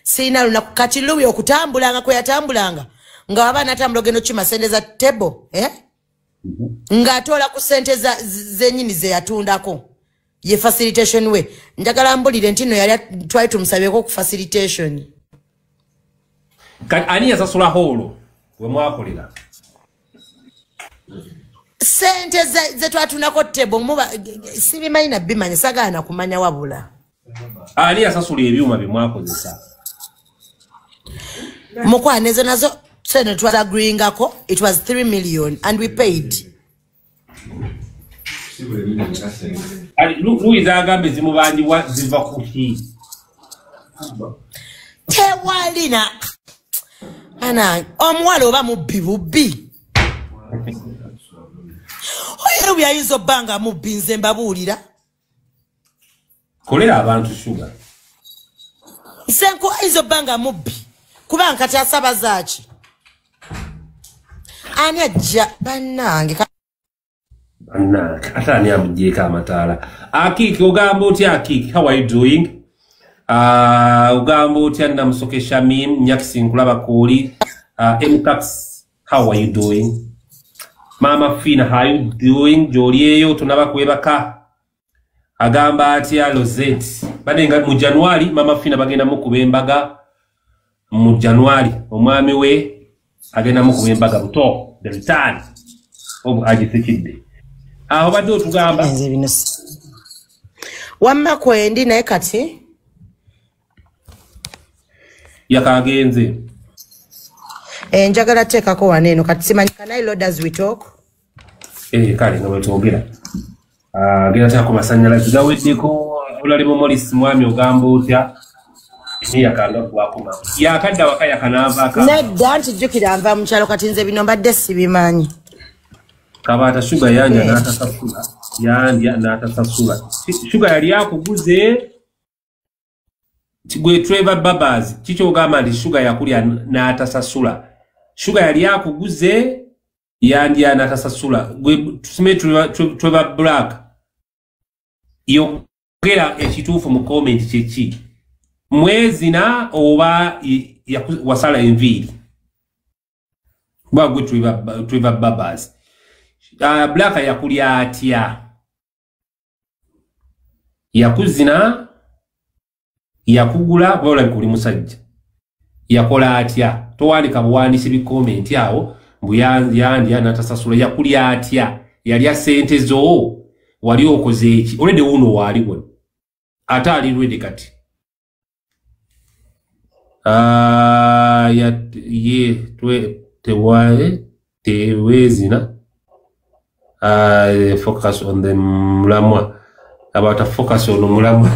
sina lunaku kati luwi okutambulanga kwe yatambulanga nga waba natambula ogenda okima sente za table ng'atoola ku sente zenyini ze yatundako ye facilitation we njagala mbulire nti no yali twali tumusabyeko ku facilitation kati ani yasasula holo we mwakolera sente ze twatundako table muba sibimanyi nabimanya sagana kumanya wabula ani yasasula ebyuma bye mwakozesa mukwane ezo nazo sene twagreeingako it was 3 million and we paid Luiza agambe zimubanjibwa ziva kuki tewalina ana omuwala oba mubbi bubbi oyo byayinza obbanga mubbi nze mbabuulira kolera abantu Sugar nsenko ayinza obbanga mubbi kuba nkati asaba zaaki ani ajja bannange ate ani amugyeko amataala Akiki ogamba otya Akiki how are you doing ogamba otya Namusoke Shamim Nyakisi nkulaba kooli Mcaps how are you doing Mama Fina how are you doing gyolieyo tunaba kwebaka agamba atya Lozette badenga mu January Mama Fina bagenda mukuba embaga mu January omwami we agenda mukuba embaga buto the return of Agisekidde aho badde otugamba wamma kwendi naye kati yakagenze njagala teekako waneeno kati simanyi kanai load as we talk kale nga bwetwogera genda teekako masanyalazi gaweddeko olalimu Morris mwami ogamba otya yakanga gwakuma yakadda waka yakanaavaaka nedda ntijjukira nva mu kyalo kati nze bino mbadde sibimanyi Kabata Sugar yanja n'atasasula yandya n'atasasula Sugar yali akuguze gwe Trevor Babas kikyogamba nti Sugar yakulya n'atasasula Sugar yali akuguze yandya n'atasasula gwe tusime Trevor Black yogera ekituufu mu comment kyeki mwezi na oba wasala enviiri bwagwe Trevor Babas Black yakulya atya yakuzina yakugula bola kuli musajja yakola atya towandika buwandiisi bikomenti awo mbuyandya n'atasasula yakulya atya yalya sente zo wali okoze eki olede uno waaliwo ate ali lwede kati tewezina focus on the mulamwa about a focus on mulamwa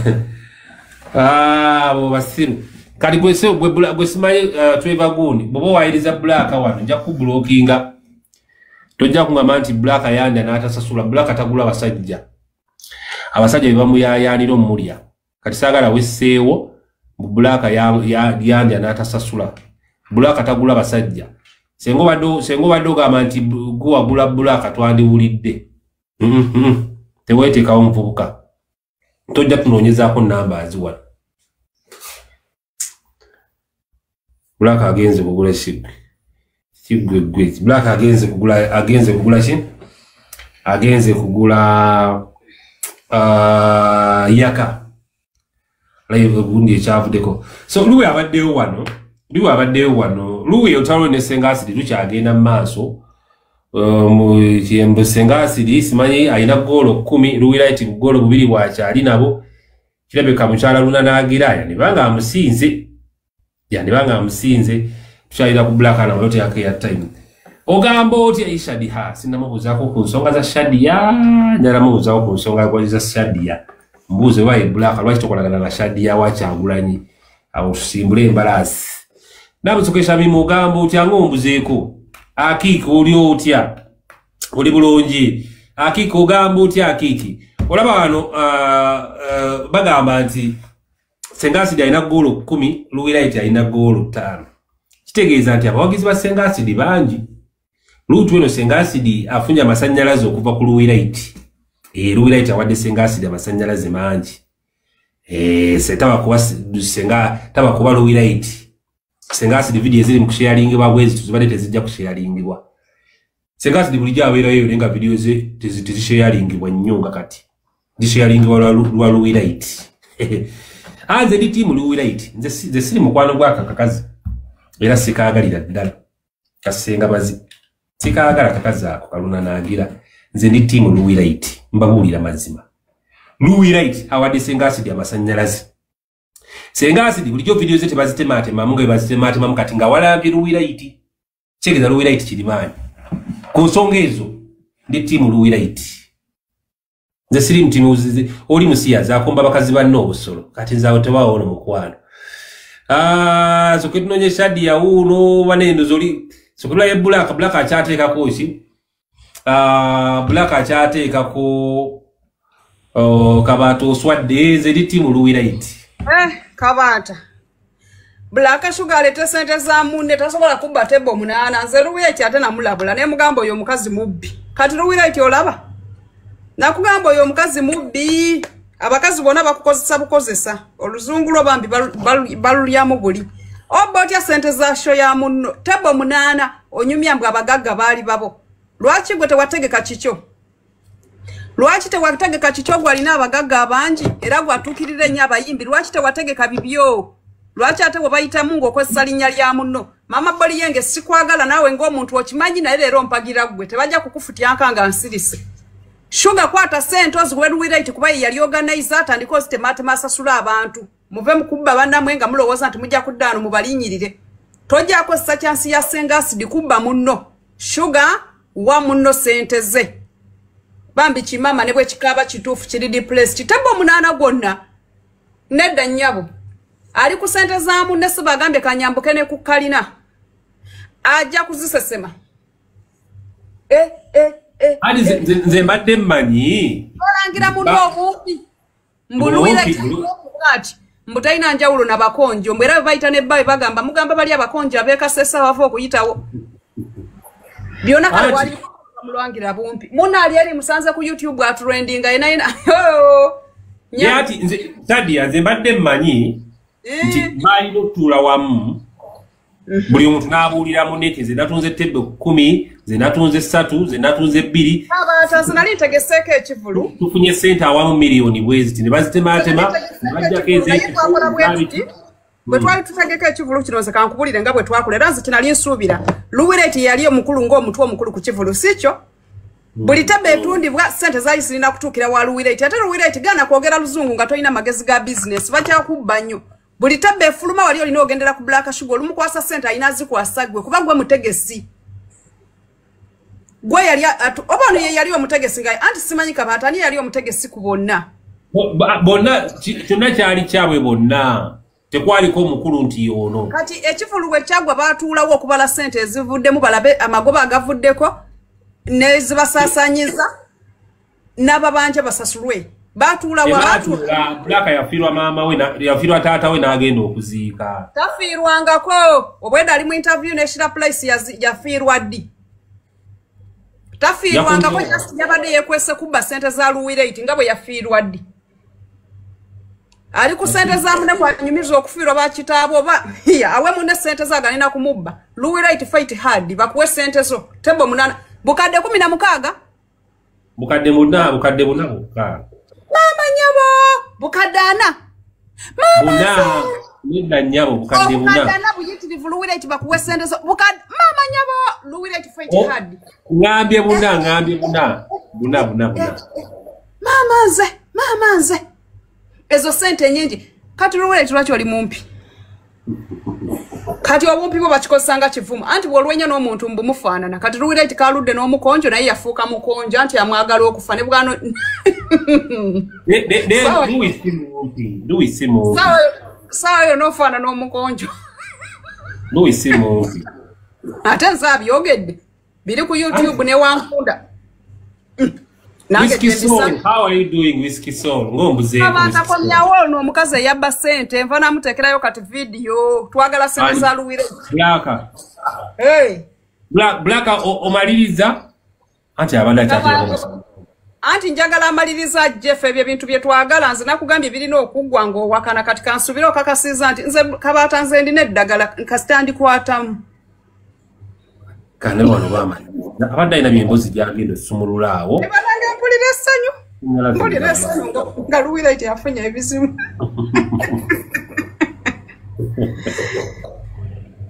bo basiru kali gwese gwe simaye Trevor Guni bobo wairiza Black wano nja ku blockinga tojja kungamba nti Black yanda n'atasasula Black atagula abasajja bamuyaayanira omulya kati sagala wesseewo Black yanda n'atasasula Black atagula basajja sengo bado gamba nti guwagula Black twandiwulidde teweteekawo muvubuka tojja kunoonyezaako namba aziwala Black agenze kugula Sigwe Black agenze kugula ki agenze kugula yaka live gundi ekyavuddeko so luwe abaddewo wano Liwa abaddeyo wano. Luwe otalo ne Sengasidi tukyagenda mu maaso. Sengasidi simanyi alina goolo 10, Luwirayiti goolo 2 bwakyali nabo. Kirabika mukyala Luna n'agiraya ne banga amusinze. Tukyalira ku Black na lote yake ya time. Ogamba oti Shadia sinamubuzaako ku nsonga za Shadia, njala mubuzaako ku nsonga za Shadia. Mbuze wa Black lwaki tokolagana na Shadia Kyagulanyi awo tusimbule embalasi. Namusokesha mimugambo oti angombuzeeko. Akiki oli otya. Oli bulungi. Akiki ogamba otya Akiki. Olaba wano bagamba nti Sengasidi alina goolo 10, Luwirayiti alina goolo 5. Kitegeeza nti abawagizi ba Sengasidi bangi. Lutu eno Sengasidi afunye amasannyalaze okuva ku Luwirayiti. Luwirayiti awadde Sengasidi amasannyalaze mangi. Taba kuba Luwirayiti. Sengasidi video ziri mu kusharingibwa bwezi tuzibadde tezijja kusharingibwa. Sengasidi bulijja abeerayo nenga video ze tezisharingibwa nnyo nga kati. Zisharingibwa lwa Luwirayiti. Anze ndi timu Luwirayiti. Nze siri mukwano gwa kakakazi. Era sikaagalira ddala. Kasenga bazi. Sikaagala kakazi ako Kaluna n'agira. Nze ndi timu Luwirayiti. Mbabuulira mazima. Luwirayiti awadde Sengasidi amasannyalaze. Sengasidi bulijjo video ze tebazitemaatema munga bazitemaatema kati nga walambye Luwirayiti. Kitegeeza Luwirayiti kirimaanyi. Ku nsonga ezo ndi timu Luwirayiti. Nze siri mtimu oli musiyaza akomba bakazi banno obusolo. Kati nzaawo tebawoona mukwano. Soketunonye Shadia uno wanendo zoli. Soketula ye Black akyateekako ki? Black akyateekako Kabato Swadde zedi timu Luwirayiti. Kabata. Black Sugar alete sente za munne tasobola kubba tebo munana. Nze Luwirayiti ate namulabula ne mugambo oyo mukazi mubbi. Kati Luwirayiti olaba? Nakugamba oyo mukazi mubbi. Abakazi bona bakukozesa oluzungu lwo bambi balulyamu buli. Obotya sente za show ya munno tebo munana onyumya mbwa abagagga bali babo. Lwaki gwe tewategeka kikyo? Lwaki tewategeka kikyo gwalina abagagga abangi era gwatukirira nnyo abayimbi? Lwaki tewategeka bibyo? Lwaki ate bayita mungu okozesa linnya lya munno? Mama bali yenge sikwagala nawe ng'omuntu okimanyi naye leero mpagira gwe tebajja kukufutyanka nga nsirise. Sugar kwata sente ozigwe Luwirayiti kuba yali organize atandika ozitematema asasula abantu. Muve mukubba bannamwe nga mulowooza nti mujja kuddaano mubalinyirire. Tojja kozesa chansi ya Sengasidi kubba munno. Sugar wa munno sente ze. Bambi kimama ne bwe kikaaba kituufu kiri depressed. Tebo munana gwonna. Nedda nnyabo. Ali ku sente za munne sibagambye kanyambuke ne ku kalina. Ajja kuzisesema. Ali nze mbadde mmanyi. Olangira munno obumpi. Mbuluwirayiti ati mbutaina njawulo na bakonjo mbera bayita ne bayi bagamba mugamba bali abakonjo abekasesa bava okuyitawo. Byona kale wali mulwangira bumpi. Muna ali musanze ku YouTube atrending ina. Yati nze Shadia nze mbadde mmanyi. Nti balina otuula wamu. Buli omuntu n'abuulira munne ze natunze tebbe 10, ze natunze 3, ze natunze 2. Abatanzi nali ntegeseeko ekivulu. Tufunye sente awamu miliyoni bweziti ne bazitemaatema ne bajjako ez'ekivulu. Bwe twali tutegeka ekivulu kino nze kankubulire nga bwe twakola era nze kinali nsuubira. Luwirayiti yali omukulu ng'omuntu omukulu ku kivulu sikyo? Buli tebbe etundibwa sente zaali zirina kutuukira wa Luwirayiti. Ate Luwirayiti gaana kwogera luzungu nga tolina magezi ga bizinesi bajja kubba nnyo. Buli tebbe efuluma wali olina ogendera ku Black Sugar olumukwasa sente alina azikwasa gwe kuba gwe mutegesi. Gwe yali obano ye yali omutegesi nga anti simanyi Kabata ani yali omutegesi ku bonna. Bonna kyonna kyali kyabwe bonna. Tekwaliko omukulu nti ono. Kati ekivulu bwe kyagwa baatuulawo okubala sente ezivuddemu balabe amagoba agavuddeko ne zibasaasaanyiza n'ababanja basasulwe. Batula Black yafirwa mama we yafirwa taata we n'agenda okuziika. Tafirwangako obweda ali mu interview ne Shira Place yafirwa ddi. Tafirwangako yabadde yekwese kubba sente za Luwirayiti nga bwe yafirwa ddi. Ali ku sente za munne kwanyumiza okufirwa bakitaabo oba awe munne sente zagalina kumubba. Luwirayiti fight hard bakuwe sente zo tebo munana bukadde 16. Bukadde buna. Mama nyabo bukadana. Mama Nina nyabo bukadde buna. Okadana buyitirivu Luwireti bakuwe sente zo. Mama nyabo Luwireti fight hard. Ngambye buna. Buna. Mama nze. Ezo sente nyingi. Kati Luwireti lwaki oli mumpi. Kati obumpi bwo bakikosanga kivumu. Anti bwolwenya n'omuntu mbumufaanana. Kati Luwireti kaludde n'omukonjo naye yafuuka mukonjo anti amwagala okufa ne bwano. Louis Simo. Sawa yo n'ofaana n'omukonjo. Louis Simo. Ate nsabyogedde. Biri ku YouTube ne wankunda. Whiskey Soul, how are you doing Whiskey Soul? Ngombuze. Abanta komyawo n'omukazi eyabba sente nva namuteekerayo kati video twagala sente za Luwireti. Blaka. Hey. Blaka omaliriza anti abanda kyatyo. Anti njagala amaliriza Jeff ebyo bintu bye twagala nze nakugambye birina okuggwa ng'owakana kati kansubira okakasiza nti nze kabaata nze ndina eddagala kasitandikwattamu. Kana wano bamani. Abadde ayina byembozi gyagenda okusumululaawo. Ebanange mpulira essanyu. Mpulira essanyu nga Luwireti afunye ebizibu.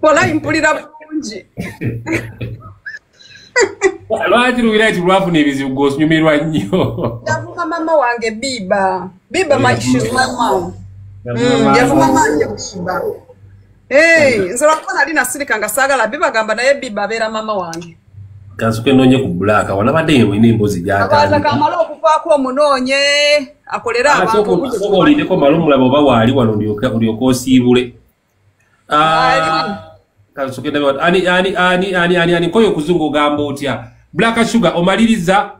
Walayi mpulira bulungi. Lwaki Luwireti lwafuna ebizibu gw'osnyumirwa nnyo? Yavuga mama wange Biba. Biba she's my mom. Yavuga mama wange Biba. Nze lwako nali nasirika nga saagala Biba gamba naye Biba abeera mama wange. Kansuke noonye ku Blaka wanabadde yewena emboozi gy'atandika. Abaza kamala okuvaako omunoonye akolera abantu. Soba olindeko malumulaba oba waali wano olyoke osiibule. Kansuke nabe ani nkoyo okuzungu ogamba otya. Blaka Sugar omaliriza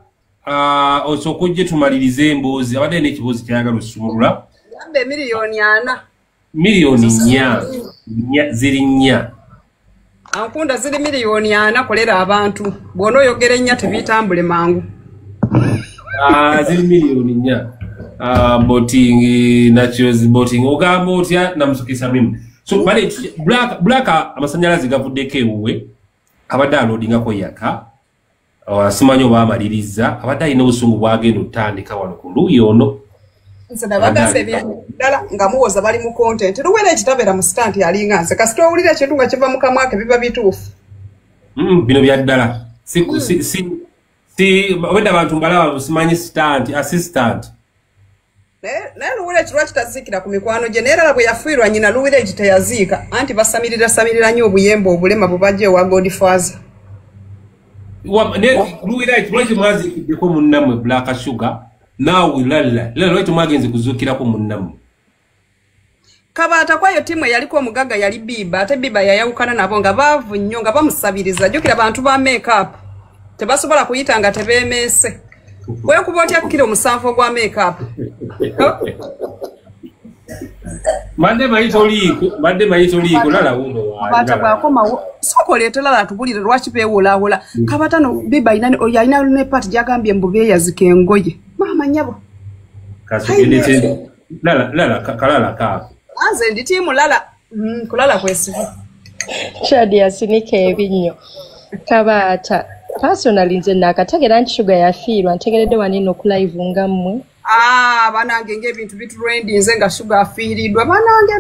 osooka ojje tumalirize emboozi abadde n'ekiboozi kyayagala osumulula. Yambe miliyoni 4. Miliyoni 4 ziri 4. Ankunda ziri miliyoni 4 kolera abantu. Bw'ono oyogera ennya tebitambule mangu. Ziri miliyoni 4. Boating, naturals boating. Ogamba otya namusukisa mimi. So bale Blaka amasanyalaze gavuddeko ewuwe. Abadde aloadingako yaka. Simanyi oba amaliriza. Abadde alina obusungu bwagenda otandika wano ku luuyi ono. Nsana bagase byala nga muwoza bali mu content. Luwireti tabera mu stand yalinga nze kasito owulira kintu nga kiva mu kamwake biba bituufu. Bino bya ddala. Si wenda abantu mbalaba busimanyi stand assistant. Naye Luwireti lwaki tazikira ku mikwano gye neera bwe yafiirwa nyina Luwireti teyaziika anti basamirira nnyo obuyembe obulema bubajje wa Godfather. Luwireti lwaki mwazikiddeko munnamwe Blaka Sugar? Nawe lala lwaki mwagenze kuzuukirako munnamwe? Kabaata kwayo timu yaliko omugaga yali Biba ate Biba yayawukana nabo nga baavu nnyo nga bamusabiriza jjukira abantu ba make-up tebasobola kuyita nga tebeemeese wekuba otya kilo 7 gwa make-up. Badde mayito liiko lala wuno Kabaata bw'akoma soko leeta lala tubulire lwaki beewolawola. Kabaata no Biba yalina ne part gyagambye mbu beeyazika engoye. Mama nyabo. Kasugedete lala kalala kaako. Anze ndi timu lala kulala kwesivu. Shadi yasinike ebinnyo. Kabaata personally nze nakategera nti Sugar yafiirwa ntegeredde wanino ku live nga mmwe. Banange ng'ebintu bitrendinze nga Sugar afiiriddwa banange